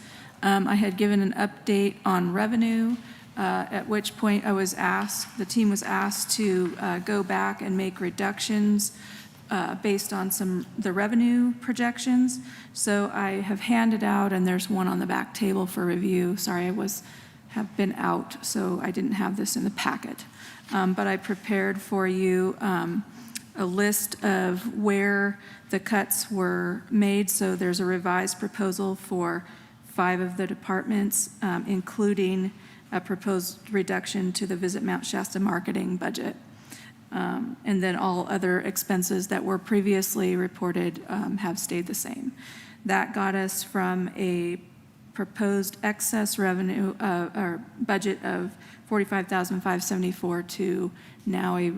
I had given an update on revenue, at which point the team was asked to go back and make reductions based on the revenue projections. So I have handed out, and there's one on the back table for review. Sorry, have been out, so I didn't have this in the packet. But I prepared for you a list of where the cuts were made. So there's a revised proposal for 5 of the departments, including a proposed reduction to the Visit Mount Shasta marketing budget. And then all other expenses that were previously reported have stayed the same. That got us from a proposed excess revenue or budget of $45,574 to now a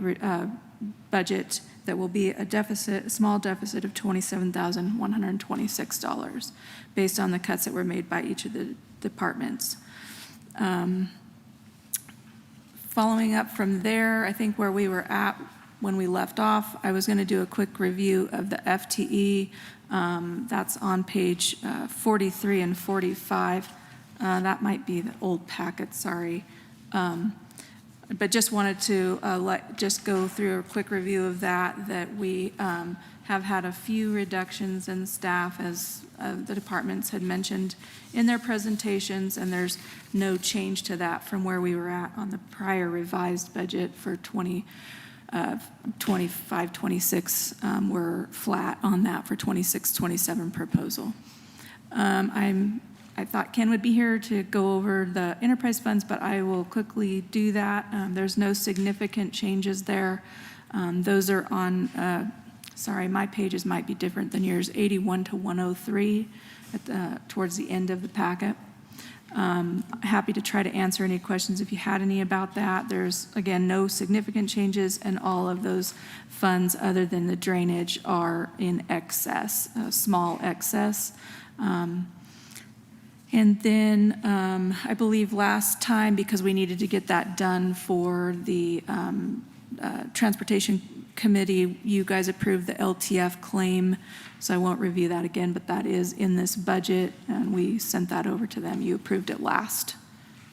budget that will be a small deficit of $27,126 based on the cuts that were made by each of the departments. Following up from there, I think where we were at when we left off, I was going to do a quick review of the FTE. That's on page 43 and 45. That might be the old packet, sorry. But just wanted to just go through a quick review of that we have had a few reductions in staff, as the departments had mentioned in their presentations, and there's no change to that from where we were at on the prior revised budget for 25-26. We're flat on that for 26-27 proposal. I thought Ken would be here to go over the enterprise funds, but I will quickly do that. There's no significant changes there. Those are on, sorry, my pages might be different than yours, 81 to 103 towards the end of the packet. Happy to try to answer any questions if you had any about that. There's, again, no significant changes, and all of those funds other than the drainage are in excess, small excess. And then I believe last time, because we needed to get that done for the Transportation Committee, you guys approved the LTF claim, so I won't review that again, but that is in this budget, and we sent that over to them. You approved it last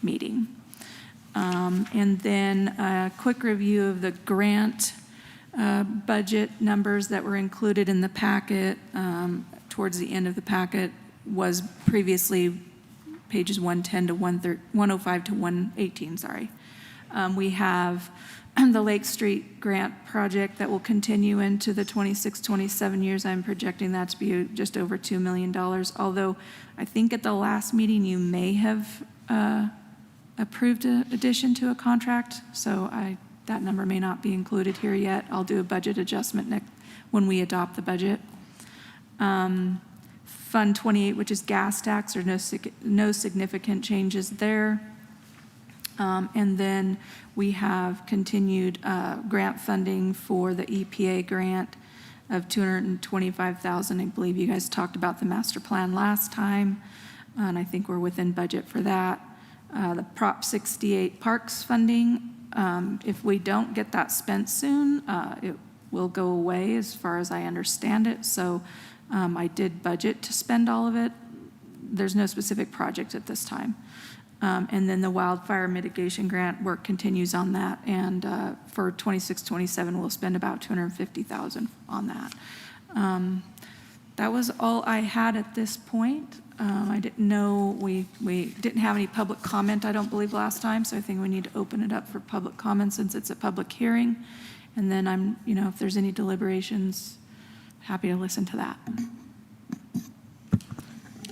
meeting. And then a quick review of the grant budget numbers that were included in the packet. Towards the end of the packet was previously pages 110 to 105 to 118, sorry. We have the Lake Street grant project that will continue into the 26-27 years. I'm projecting that to be just over $2 million, although I think at the last meeting you may have approved an addition to a contract, so that number may not be included here yet. I'll do a budget adjustment when we adopt the budget. Fund 28, which is gas tax, there's no significant changes there. And then we have continued grant funding for the EPA grant of $225,000. I believe you guys talked about the master plan last time, and I think we're within budget for that. The Prop 68 parks funding, if we don't get that spent soon, it will go away as far as I understand it. So I did budget to spend all of it. There's no specific project at this time. And then the wildfire mitigation grant work continues on that. And for 26-27, we'll spend about $250,000 on that. That was all I had at this point. I didn't know, we didn't have any public comment, I don't believe, last time, so I think we need to open it up for public comment since it's a public hearing. And then I'm, if there's any deliberations, happy to listen to that.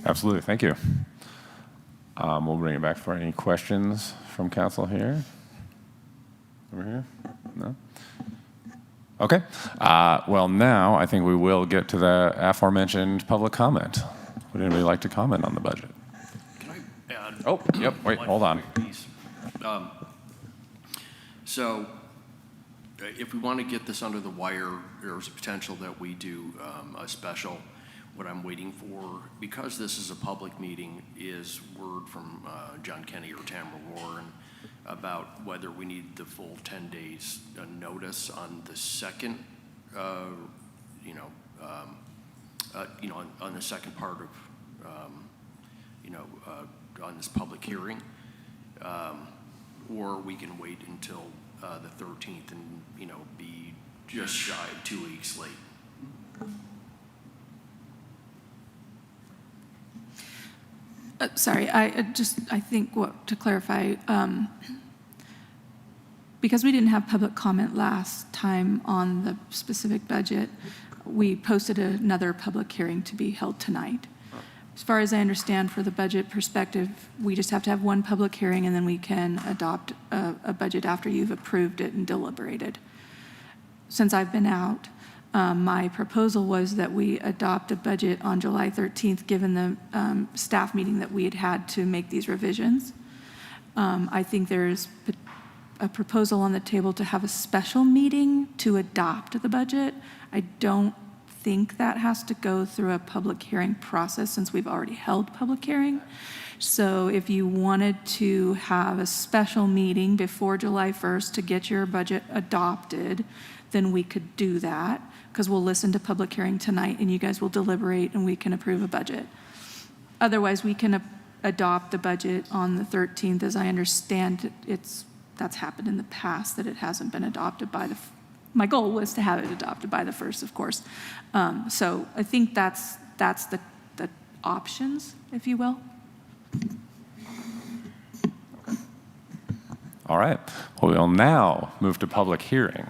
Absolutely, thank you. We'll bring it back for any questions from council here. Over here? No? Okay. Well, now I think we will get to the aforementioned public comment. Would anybody like to comment on the budget? Can I add? Oh, yep, wait, hold on. So if we want to get this under the wire, there's a potential that we do a special. What I'm waiting for, because this is a public meeting, is word from John Kenny or Tamara Warren about whether we need the full 10 days notice on the second, on the second part of, on this public hearing, or we can wait until the 13th and, be just shy of 2 weeks late. Sorry, I think to clarify, because we didn't have public comment last time on the specific budget, we posted another public hearing to be held tonight. As far as I understand, for the budget perspective, we just have to have one public hearing and then we can adopt a budget after you've approved it and deliberated. Since I've been out, my proposal was that we adopt a budget on July 13th, given the staff meeting that we had had to make these revisions. I think there's a proposal on the table to have a special meeting to adopt the budget. I don't think that has to go through a public hearing process since we've already held public hearing. So if you wanted to have a special meeting before July 1st to get your budget adopted, then we could do that, because we'll listen to public hearing tonight and you guys will deliberate and we can approve a budget. Otherwise, we can adopt the budget on the 13th. As I understand, that's happened in the past, that it hasn't been adopted by my goal was to have it adopted by the 1st, of course. So I think that's the options, if you will. All right. Well, we'll now move to public hearing.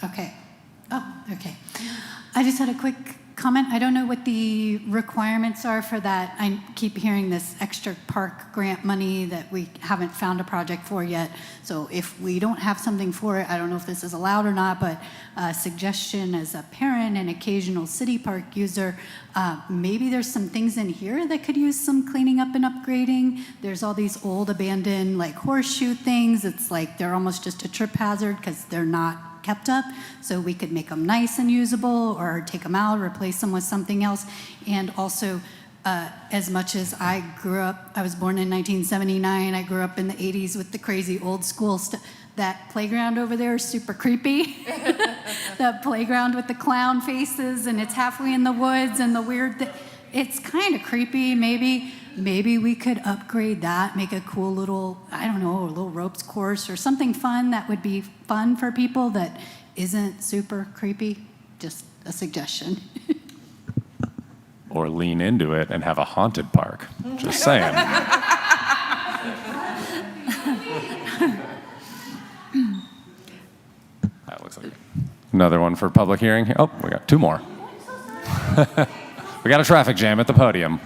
Okay. Oh, okay. I just had a quick comment. I don't know what the requirements are for that. I keep hearing this extra park grant money that we haven't found a project for yet. So if we don't have something for it, I don't know if this is allowed or not, but a suggestion as a parent and occasional city park user, maybe there's some things in here that could use some cleaning up and upgrading. There's all these old abandoned like horseshoe things. It's like they're almost just a trip hazard because they're not kept up, so we could make them nice and usable or take them out, replace them with something else. And also, as much as I grew up, I was born in 1979, I grew up in the 80s with the crazy old school stuff. That playground over there is super creepy. The playground with the clown faces and it's halfway in the woods and the weird thing. It's kind of creepy. Maybe we could upgrade that, make a cool little, I don't know, a little ropes course or something fun that would be fun for people that isn't super creepy. Just a suggestion. Or lean into it and have a haunted park. Just saying. That looks like it. Another one for public hearing. Oh, we got two more. We got a traffic jam at the podium.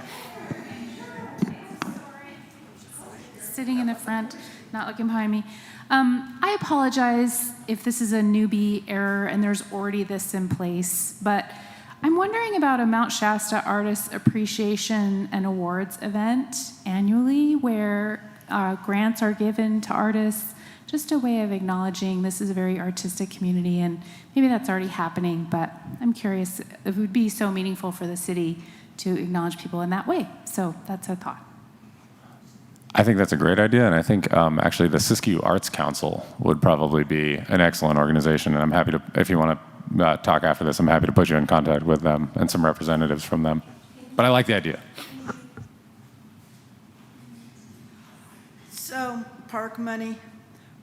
Sitting in the front, not looking behind me. I apologize if this is a newbie error and there's already this in place, but I'm wondering about a Mount Shasta Artist Appreciation and Awards event annually where grants are given to artists, just a way of acknowledging this is a very artistic community, and maybe that's already happening, but I'm curious if it would be so meaningful for the city to acknowledge people in that way. So that's a thought. I think that's a great idea, and I think actually the Siskiyou Arts Council would probably be an excellent organization, and I'm happy to, if you want to talk after this, I'm happy to put you in contact with them and some representatives from them. But I like the idea. So, park money,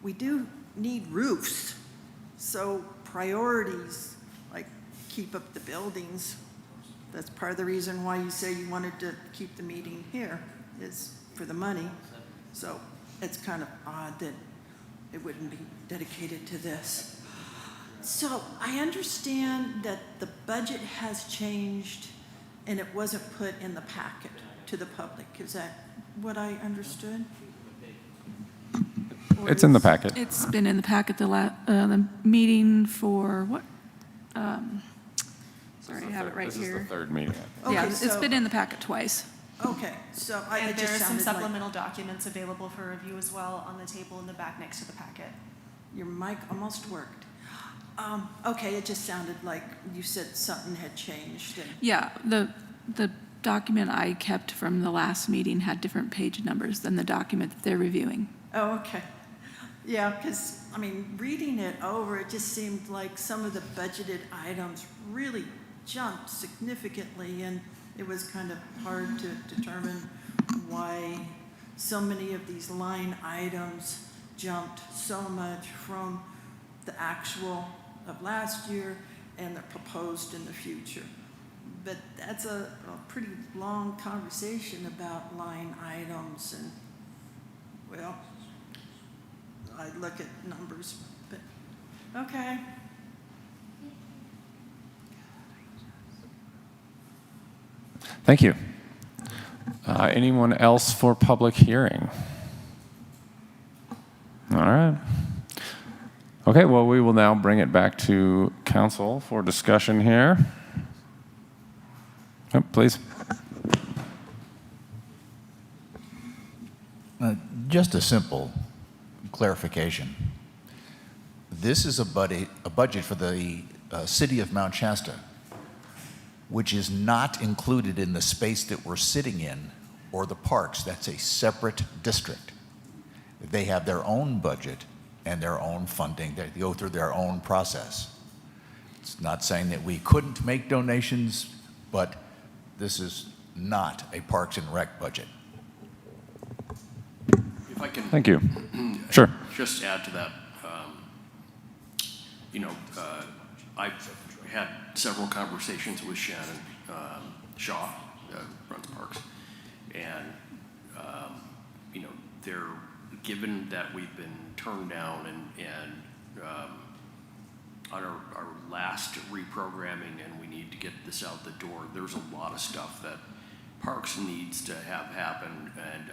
we do need roofs. So priorities, like keep up the buildings. That's part of the reason why you say you wanted to keep the meeting here, is for the money. So it's kind of odd that it wouldn't be dedicated to this. So I understand that the budget has changed and it wasn't put in the packet to the public. Is that what I understood? It's in the packet. It's been in the packet, the meeting for what? Sorry, I have it right This here. is the third meeting. Yeah, Okay, it's so- been in the packet twice. Okay, so And it there just are some sounded like supplemental documents available for review as well on the table in the back next to the packet. your mic almost worked. Okay, it just sounded like you said something had changed. And Yeah, the document I kept from the last meeting had different page numbers than the document that they're reviewing. Oh, okay. Yeah, because, I mean, reading it over, it just seemed like some of the budgeted items really jumped significantly, and it was kind of hard to determine why so many of these line items jumped so much from the actual of last year and the proposed in the future. But that's a pretty long conversation about line items, and, well, I look at numbers, but, okay. Thank you. Anyone else for public hearing? All right. Okay, well, we will now bring it back to council for discussion here. Oh, please. Just a simple clarification. This is a budget for the city of Mount Shasta, which is not included in the space that we're sitting in or the parks. That's a separate district. They have their own budget and their own funding. They go through their own process. It's not saying that we couldn't make donations, but this is not a Parks and Rec budget. If I can. Thank you. Sure. Just add to that, I've had several conversations with Shannon Shaw, runs parks, and they're, given that we've been turned down and on our last reprogramming, and we need to get this out the door, there's a lot of stuff that parks needs to have happen, and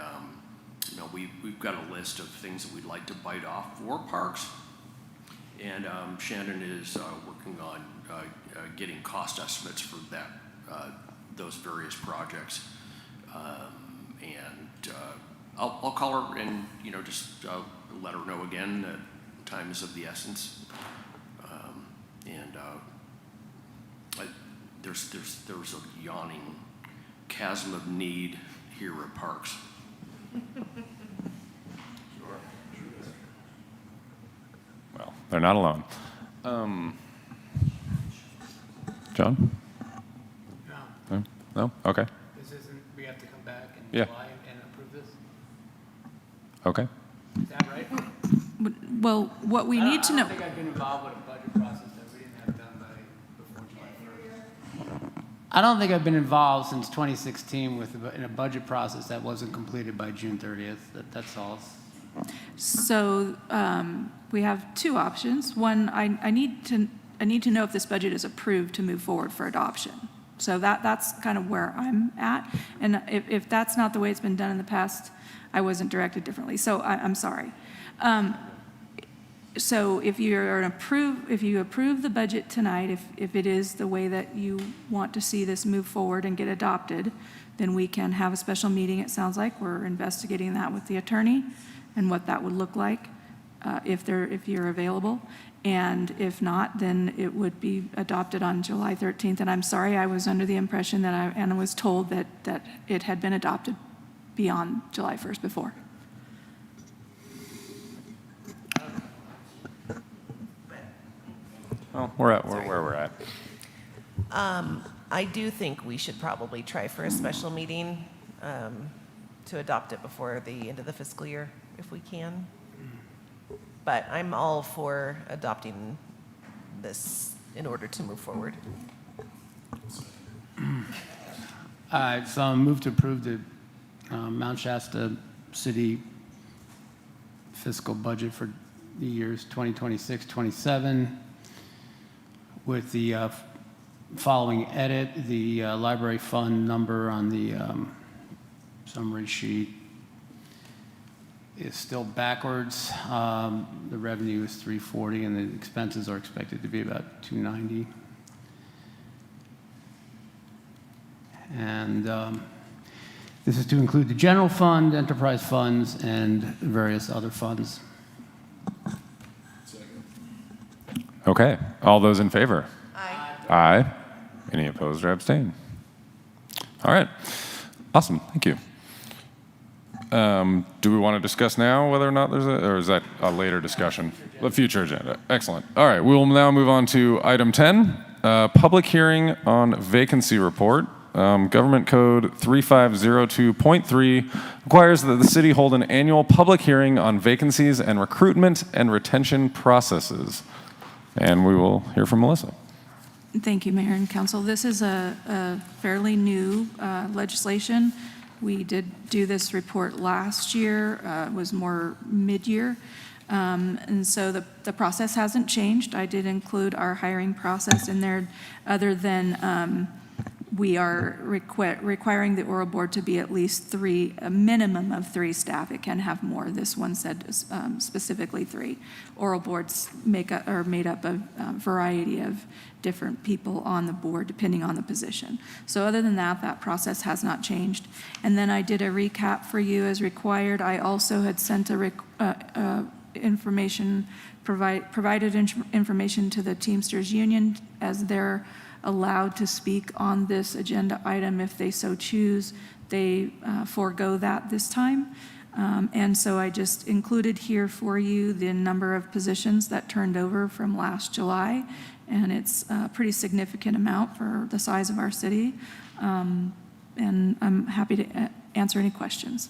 we've got a list of things that we'd like to bite off for parks, and Shannon is working on getting cost estimates for that, those various projects, and I'll call her and just let her know again that time is of the essence, and there's a yawning chasm of need here at parks. Well, they're not alone. John? No. No? Okay. This isn't, we have to come back in Yeah. July and approve this? Okay. Is that right? Well, what we need to know. I don't think I've been involved with a budget process that we didn't have done before July 1st. I don't think I've been involved since 2016 in a budget process that wasn't completed by June 30th. That's all. So we have two options. One, I need to know if this budget is approved to move forward for adoption. So that's kind of where I'm at. And if that's not the way it's been done in the past, I wasn't directed differently. So I'm sorry. So if you approve the budget tonight, if it is the way that you want to see this move forward and get adopted, then we can have a special meeting. It sounds like we're investigating that with the attorney and what that would look like if you're available. And if not, then it would be adopted on July 13th. And I'm sorry, I was under the impression that I was told that it had been adopted beyond July 1st before. Well, we're at where we're at. I do think we should probably try for a special meeting to adopt it before the end of the fiscal year, if we can. But I'm all for adopting this in order to move forward. So I move to approve the Mount Shasta City fiscal budget for the years 2026-27 with the following edit. The library fund number on the summary sheet is still backwards. The revenue is 340 and the expenses are expected to be about 290. And this is to include the general fund, enterprise funds, and various other funds. Okay. All those in favor? Aye. Aye. Any opposed or abstain? All right. Awesome. Thank you. Do we want to discuss now whether or not there's or is that a later discussion? The future agenda. Excellent. All right. We will now move on to item 10, public hearing on vacancy report. Government Code 3502.3 requires that the city hold an annual public hearing on vacancies and recruitment and retention processes. And we will hear from Melissa. Thank you, Mayor and Council. This is a fairly new legislation. We did do this report last year. It was more mid-year. And so the process hasn't changed. I did include our hiring process in there, other than we are requiring the oral board to be at least a minimum of 3 staff. It can have more. This one said specifically 3. Oral boards are made up of a variety of different people on the board, depending on the position. So other than that, that process has not changed. And then I did a recap for you as required. I also had sent provided information to the Teamsters Union, as they're allowed to speak on this agenda item if they so choose. They forego that this time. And so I just included here for you the number of positions that turned over from last July, and it's a pretty significant amount for the size of our city. And I'm happy to answer any questions.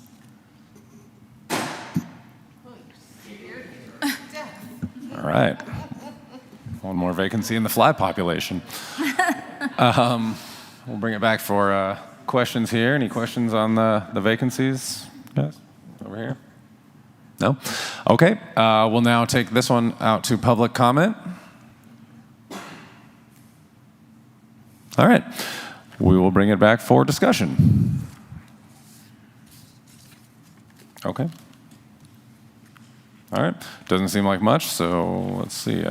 All right. One more vacancy in the fly population. We'll bring it back for questions here. Any questions on the vacancies? Yes, over here. No? Okay. We'll now take this one out to public comment. All right. We will bring it back for discussion. Okay. All right. Doesn't seem like much, so let's see.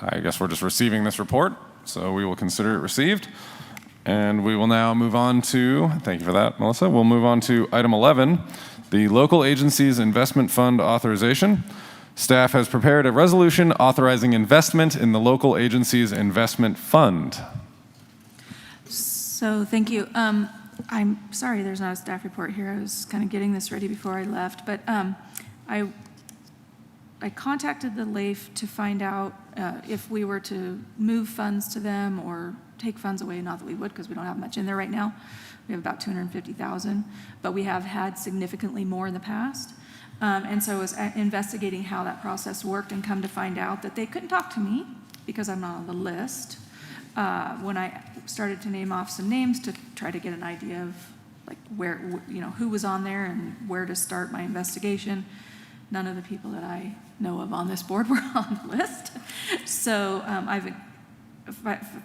I guess we're just receiving this report, so we will consider it received. And we will now move on to, thank you for that, Melissa. We'll move on to item 11, the local agencies investment fund authorization. Staff has prepared a resolution authorizing investment in the local agencies investment fund. So thank you. I'm sorry there's not a staff report here. I was kind of getting this ready before I left, but I contacted the LAIF to find out if we were to move funds to them or take funds away. Not that we would, because we don't have much in there right now. We have about $250,000, but we have had significantly more in the past. And so I was investigating how that process worked, and come to find out that they couldn't talk to me because I'm not on the list. When I started to name off some names to try to get an idea of like where, who was on there and where to start my investigation, none of the people that I know of on this board were on the list. So I've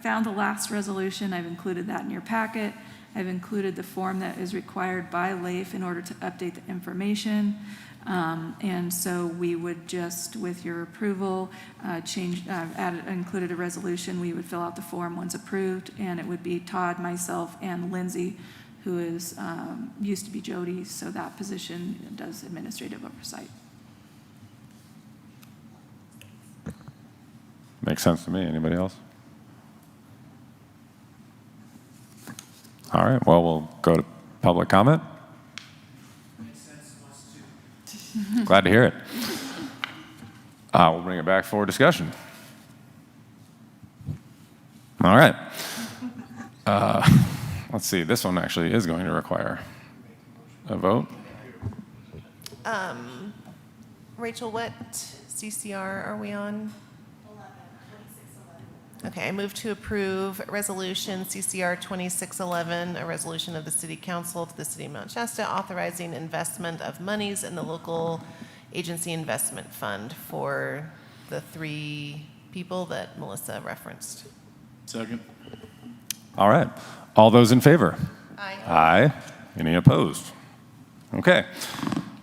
found the last resolution. I've included that in your packet. I've included the form that is required by LAIF in order to update the information. And so we would just, with your approval, included a resolution. We would fill out the form once approved, and it would be Todd, myself, and Lindsay, who is used to be Jody, so that position does administrative oversight. Makes sense to me. Anybody else? All right. Well, we'll go to Public comment? Glad to hear it. We'll bring it back for discussion. All right. Let's see. This one actually is going to require a vote. Rachel, what CCR are we on? Okay, I move to approve Resolution CCR 2611, a resolution of the City Council of the City of Mount Shasta authorizing investment of monies in the local agency investment fund for the 3 people that Melissa referenced. Second. All right. All those in favor? Aye. Aye. Any opposed? Okay.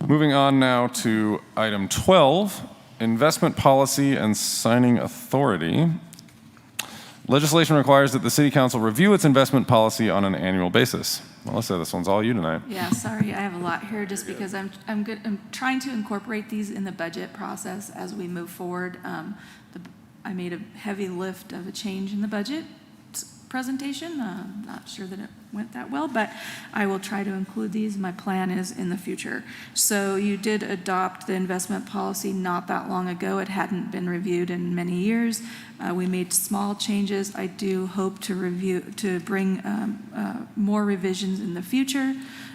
Moving on now to item 12, investment policy and signing authority. Legislation requires that the City Council review its investment policy on an annual basis. Melissa, this one's all you tonight. Yeah, sorry, I have a lot here just because I'm trying to incorporate these in the budget process as we move forward. I made a heavy lift of a change in the budget presentation. Not sure that it went that well, but I will try to include these. My plan is in the future. So you did adopt the investment policy not that long ago. It hadn't been reviewed in many years. We made small changes. I do hope to bring more revisions in the future,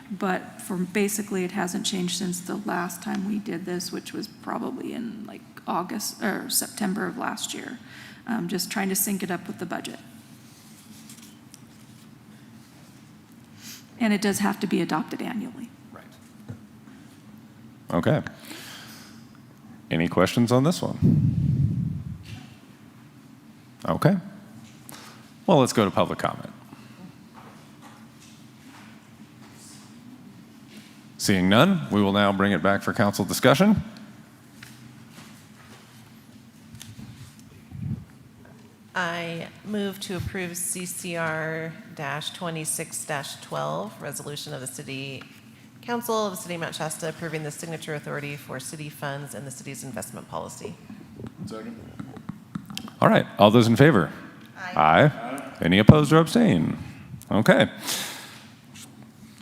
but basically it hasn't changed since the last time we did this, which was probably in like August or September of last year. Just trying to sync it up with the budget. And it does have to be adopted annually. Right. Okay. Any questions on this one? Okay. Well, let's go to public comment. Seeing none, we will now bring it back for council discussion. I move to approve CCR-26-12, resolution of the City Council of the City of Mount Shasta approving the signature authority for city funds and the city's investment policy. Second. All right. All those in favor? Aye. Any opposed or abstain? Okay.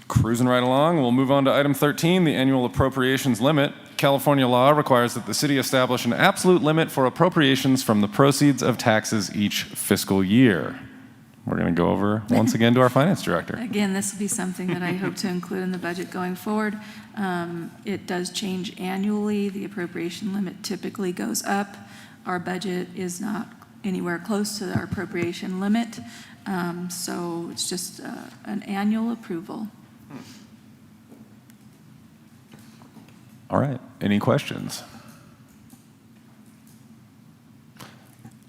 Cruising right along, we'll move on to item 13, the annual appropriations limit. California law requires that the city establish an absolute limit for appropriations from the proceeds of taxes each fiscal year. We're going to go over once again to our finance director. Again, this will be something that I hope to include in the budget going forward. It does change annually. The appropriation limit typically goes up. Our budget is not anywhere close to our appropriation limit, so it's just an annual approval. All right. Any questions?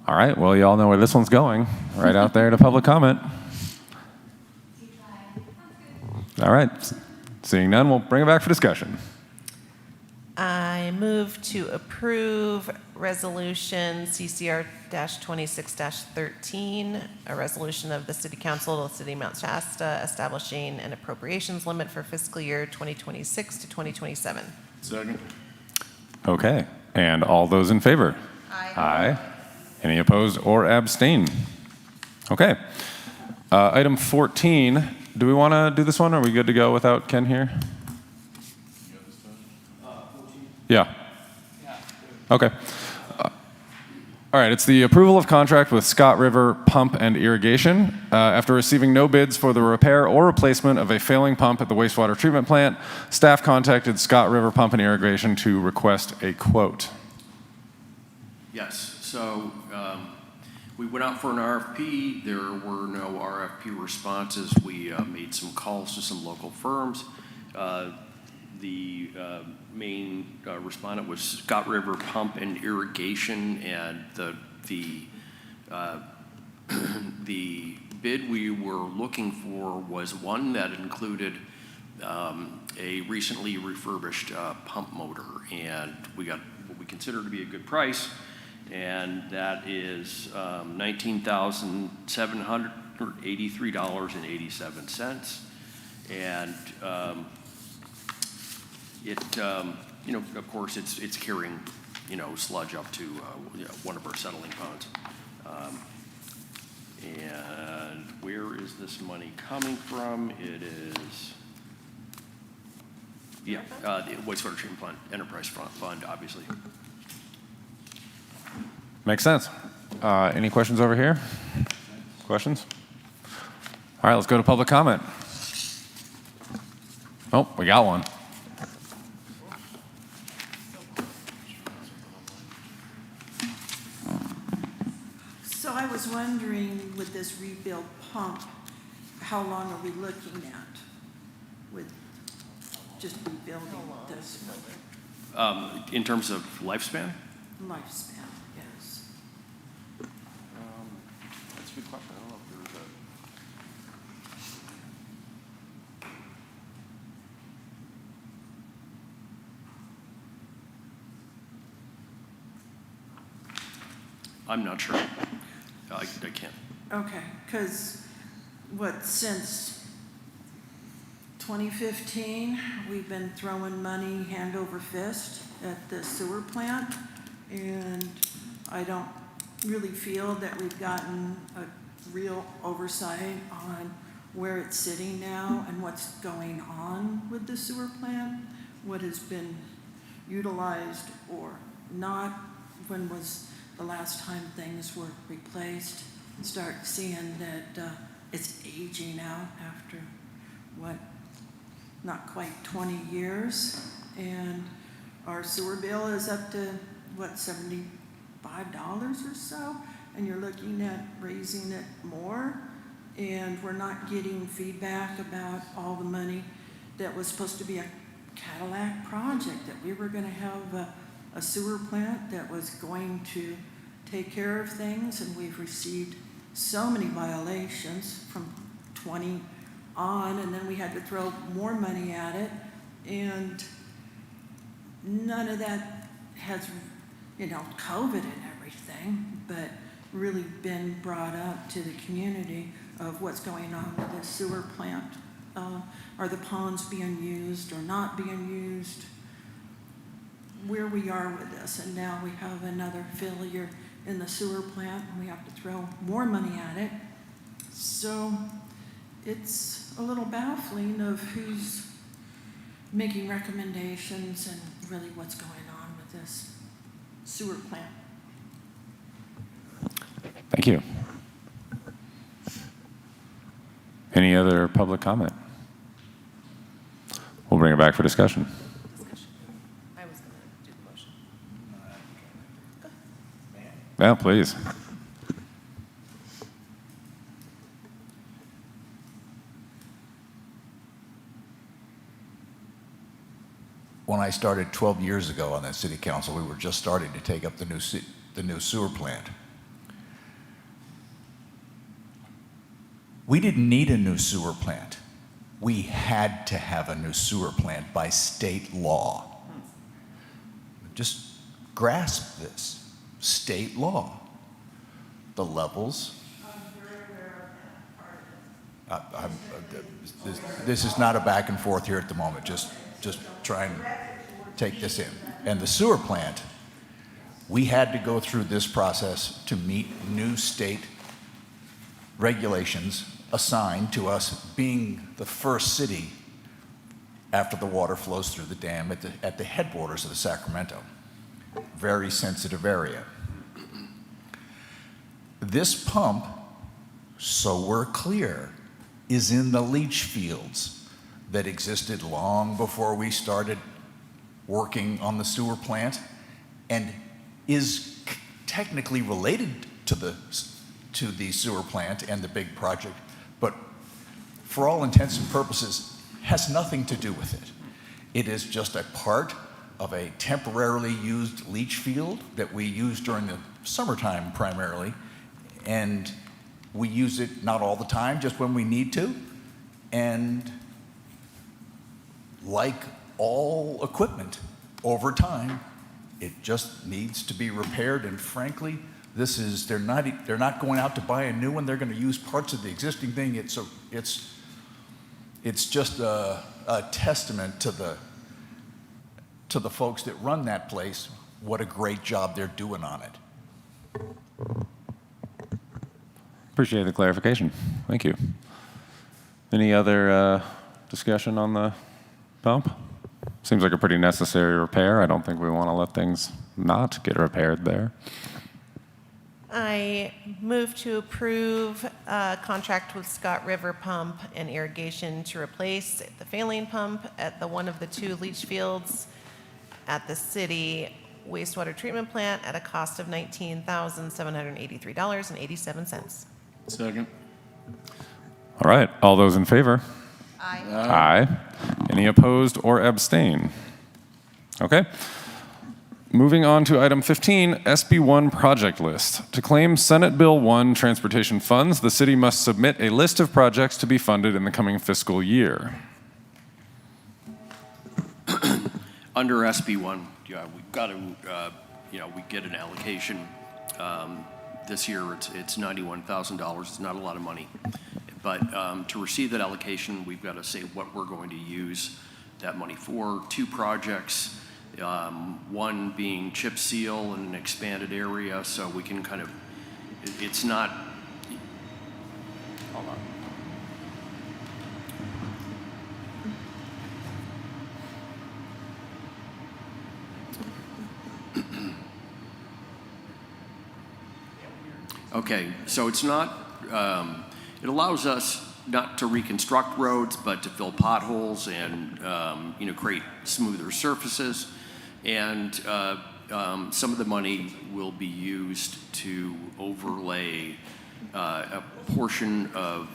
All right. Well, you all know where this one's going. Right out there to public comment. All right. Seeing none, we'll bring it back for discussion. I move to approve resolution CCR-26-13, a resolution of the City Council of the City of Mount Shasta establishing an appropriations limit for fiscal year 2026 to 2027. Second. Okay. And all those in favor? Aye. Aye. Any opposed or abstain? Okay. Item 14. Do we want to do this one? Or are we good to go without Ken here? Yeah. Okay. All right, it's the approval of contract with Scott River Pump and Irrigation. After receiving no bids for the repair or replacement of a failing pump at the wastewater treatment plant, staff contacted Scott River Pump and Irrigation to request a quote. Yes, so we went out for an RFP. There were no RFP responses. We made some calls to some local firms. The main respondent was Scott River Pump and Irrigation, and the bid we were looking for was one that included a recently refurbished pump motor, and we got what we consider to be a good price, and that is $19,783.87, and it, of course, it's carrying, sludge up to one of our settling ponds. And where is this money coming from? It is Yeah, the wastewater treatment plant enterprise fund, obviously. Makes sense. Any questions over here? Questions? All right, let's go to public comment. Oh, we got one. So I was wondering, with this rebuild pump, how long are we looking at with just rebuilding this In terms of lifespan? lifespan? Yes. That's a good question. I don't know if there's I'm not sure. I can't. Okay, because since 2015, we've been throwing money hand over fist at the sewer plant, and I don't really feel that we've gotten a real oversight on where it's sitting now and what's going on with the sewer plant, what has been utilized or not, when was the last time things were replaced. Start seeing that it's aging out after, not quite 20 years. And our sewer bill is up to, $75 or so? And you're looking at raising it more. And we're not getting feedback about all the money that was supposed to be a Cadillac project, that we were going to have a sewer plant that was going to take care of things, and we've received so many violations from 20 on, and then we had to throw more money at it, and none of that has, COVID and everything, but really been brought up to the community of what's going on with the sewer plant. Are the ponds being used or not being used? Where we are with this, and now we have another failure in the sewer plant, and we have to throw more money at it. So it's a little baffling of who's making recommendations and really what's going on with this sewer plant. Thank you. Any other public comment? We'll bring it back for discussion. I was going to do the motion. Yeah, please. When I started 12 years ago on that city council, we were just starting to take up the new sewer plant. We didn't need a new sewer plant. We had to have a new sewer plant by state law. Just grasp this. State law. The levels. This is not a back and forth here at the moment. Just try and take this in. And the sewer plant, we had to go through this process to meet new state regulations assigned to us being the first city after the water flows through the dam at the headwaters of the Sacramento. Very sensitive area. This pump, so we're clear, is in the leach fields that existed long before we started working on the sewer plant, and is technically related to the sewer plant and the big project, but for all intents and purposes has nothing to do with it. It is just a part of a temporarily used leach field that we use during the summertime primarily, and we use it not all the time, just when we need to. And like all equipment, over time, it just needs to be repaired. And frankly, they're not going out to buy a new one. They're going to use parts of the existing thing. It's just a testament to the folks that run that place, what a great job they're doing on it. Appreciate the clarification. Thank you. Any other discussion on the pump? Seems like a pretty necessary repair. I don't think we want to let things not get repaired there. I move to approve a contract with Scott River Pump and Irrigation to replace the failing pump at one of the 2 leach fields at the city wastewater treatment plant at a cost of $19,783.87. Second. All right, all those in favor? Aye. Aye. Any opposed or abstain? Okay. Moving on to item 15, SB1 project list. To claim Senate Bill 1 transportation funds, the city must submit a list of projects to be funded in the coming fiscal year. Under SB1, we've got to, we get an allocation. This year, it's $91,000. It's not a lot of money. But to receive that allocation, we've got to say what we're going to use that money for. 2 projects, one being chip seal in an expanded area, so we can kind of, it's not, hold on. Okay, so it's not, it allows us not to reconstruct roads, but to fill potholes and, create smoother surfaces. And some of the money will be used to overlay a portion of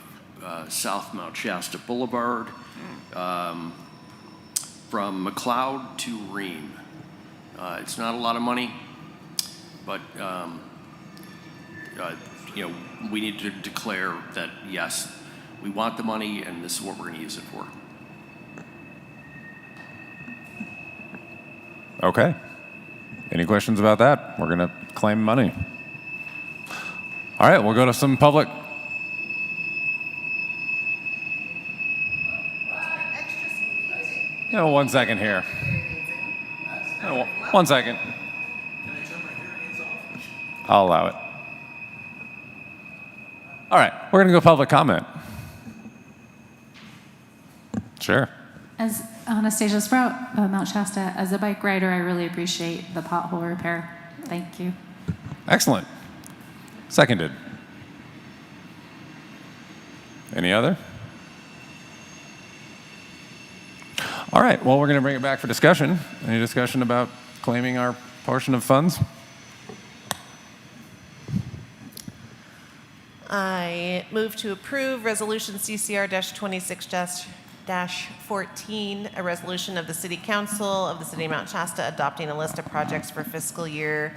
South Mount Shasta Boulevard from McLeod to Ream. It's not a lot of money, but we need to declare that, yes, we want the money and this is what we're going to use it for. Okay. Any questions about that? We're going to claim money. All right, we'll go to some public. No, 1 second here. No, 1 second. I'll allow it. All right, we're going to go public comment. Sure. As Anastasia Sprout, Mount Shasta, as a bike rider, I really appreciate the pothole repair. Thank you. Excellent. Seconded. Any other? All right, well, we're going to bring it back for discussion. Any discussion about claiming our portion of funds? I move to approve Resolution CCR-26-14, a resolution of the City Council of the City of Mount Shasta adopting a list of projects for fiscal year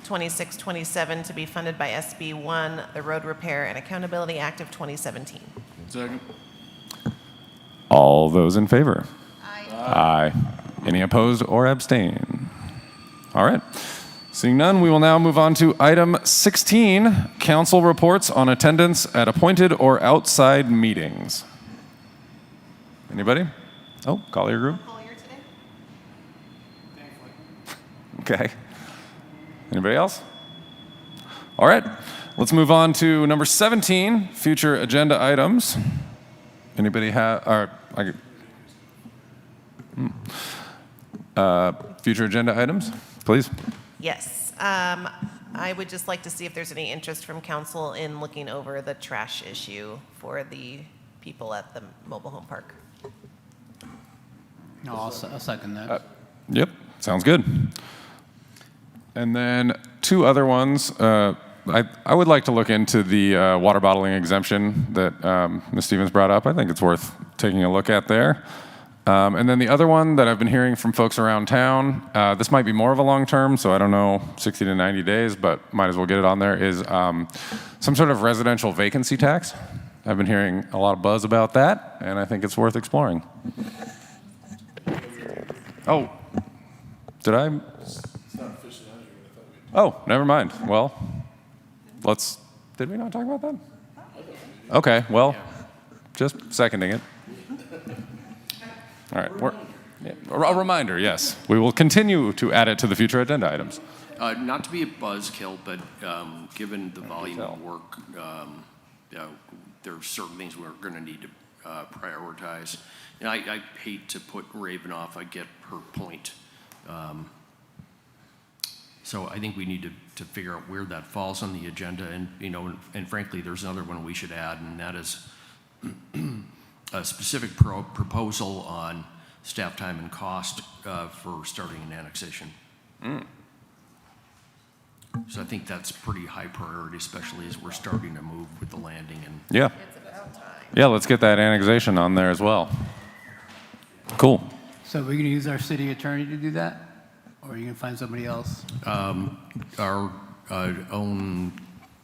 26-27 to be funded by SB 1, the Road Repair and Accountability Act of 2017. Second. All those in favor? Aye. Any opposed or abstain? All right. Seeing none, we will now move on to item 16, council reports on attendance at appointed or outside meetings. Anybody? Oh, Collier Group? Okay. Anybody else? All right. Let's move on to number 17, future agenda items. Anybody have, future agenda items, please? Yes. I would just like to see if there's any interest from council in looking over the trash issue for the people at the mobile home park. No, I'll second that. Yep, sounds good. And then 2 other ones. I would like to look into the water bottling exemption that Ms. Stevens brought up. I think it's worth taking a look at there. And then the other one that I've been hearing from folks around town, this might be more of a long term, so I don't know, 60 to 90 days, but might as well get it on there, is some sort of residential vacancy tax. I've been hearing a lot of buzz about that, and I think it's worth exploring. Oh, did I? Oh, never mind. Well, did we not talk about that? Okay, well, just seconding it. All right, a reminder, yes. We will continue to add it to the future agenda items. Not to be a buzzkill, but given the volume of work, there are certain things we're going to need to prioritize. And I hate to put Raven off. I get her point. So I think we need to figure out where that falls on the agenda. And, you know, and frankly, there's another one we should add, and that is a specific proposal on staff time and cost for starting an annexation. So I think that's pretty high priority, especially as we're starting to move with the landing. And Yeah. Yeah, let's get that annexation on there as well. Cool. So we're going to use our city attorney to do that? Or are you going to find somebody else? Our own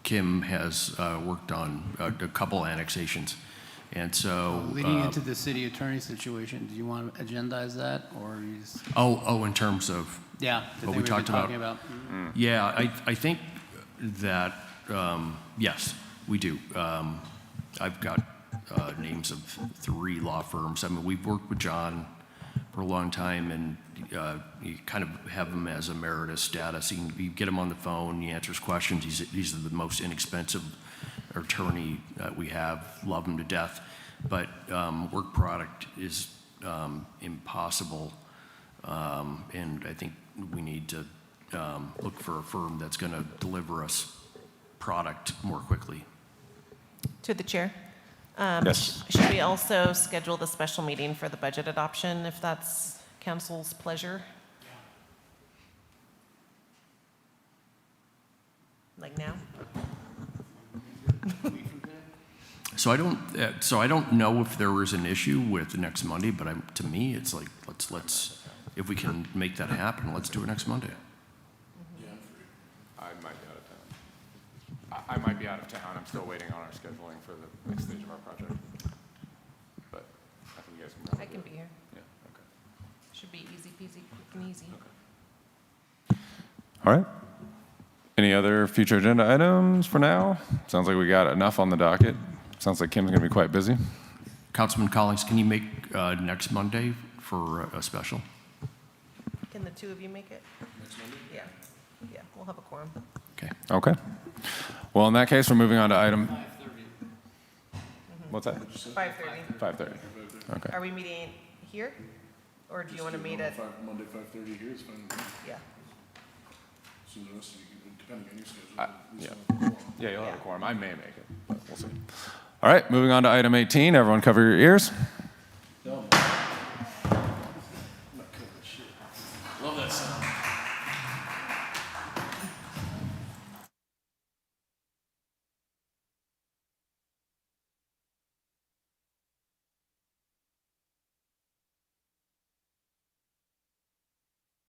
Kim has worked on a couple annexations. And so... leading into the city attorney situation, do you want to agendize that, or you just... in terms of... Yeah, the what thing we talked about. Mm-hmm. Yeah, I think that, yes, we do. I've got names of 3 law firms. I mean, we've worked with John for a long time, and you kind of have him as emeritus status. You get him on the phone, he answers questions. He's the most inexpensive attorney that we have. Love him to death. But work product is impossible, and I think we need to look for a firm that's going to deliver us product more quickly. To the chair. Yes. Should we also schedule the special meeting for the budget adoption, if that's council's pleasure? Like now? So I don't know if there is an issue with next Monday, but to me, it's like let's if we can make that happen, let's do it next Monday. Yeah, I'm free. I might be out of town. I might be out of town. I'm still waiting on our scheduling for the next stage of our project. But I think you guys can probably I can be here. Yeah, okay. Should be easy peasy, quick and easy. All right. Any other future agenda items for now? Sounds like we got enough on the docket. Sounds like Kim's going to be quite busy. Councilman Collins, can you make next Monday for a special? Can the 2 of you make it? Next Monday? Yeah. Yeah, we'll have a quorum. Okay. Okay. Well, in that case, we're moving on to item. What's that? 5:30. 5:30. Okay. Are we meeting here? Or do you want to meet at? Monday, 5:30 here is fine with me. Yeah. So the rest of you can, depending on your schedule. Yeah, you'll have a quorum. I may make it, but we'll see. All right, moving on to item 18. Everyone cover your ears.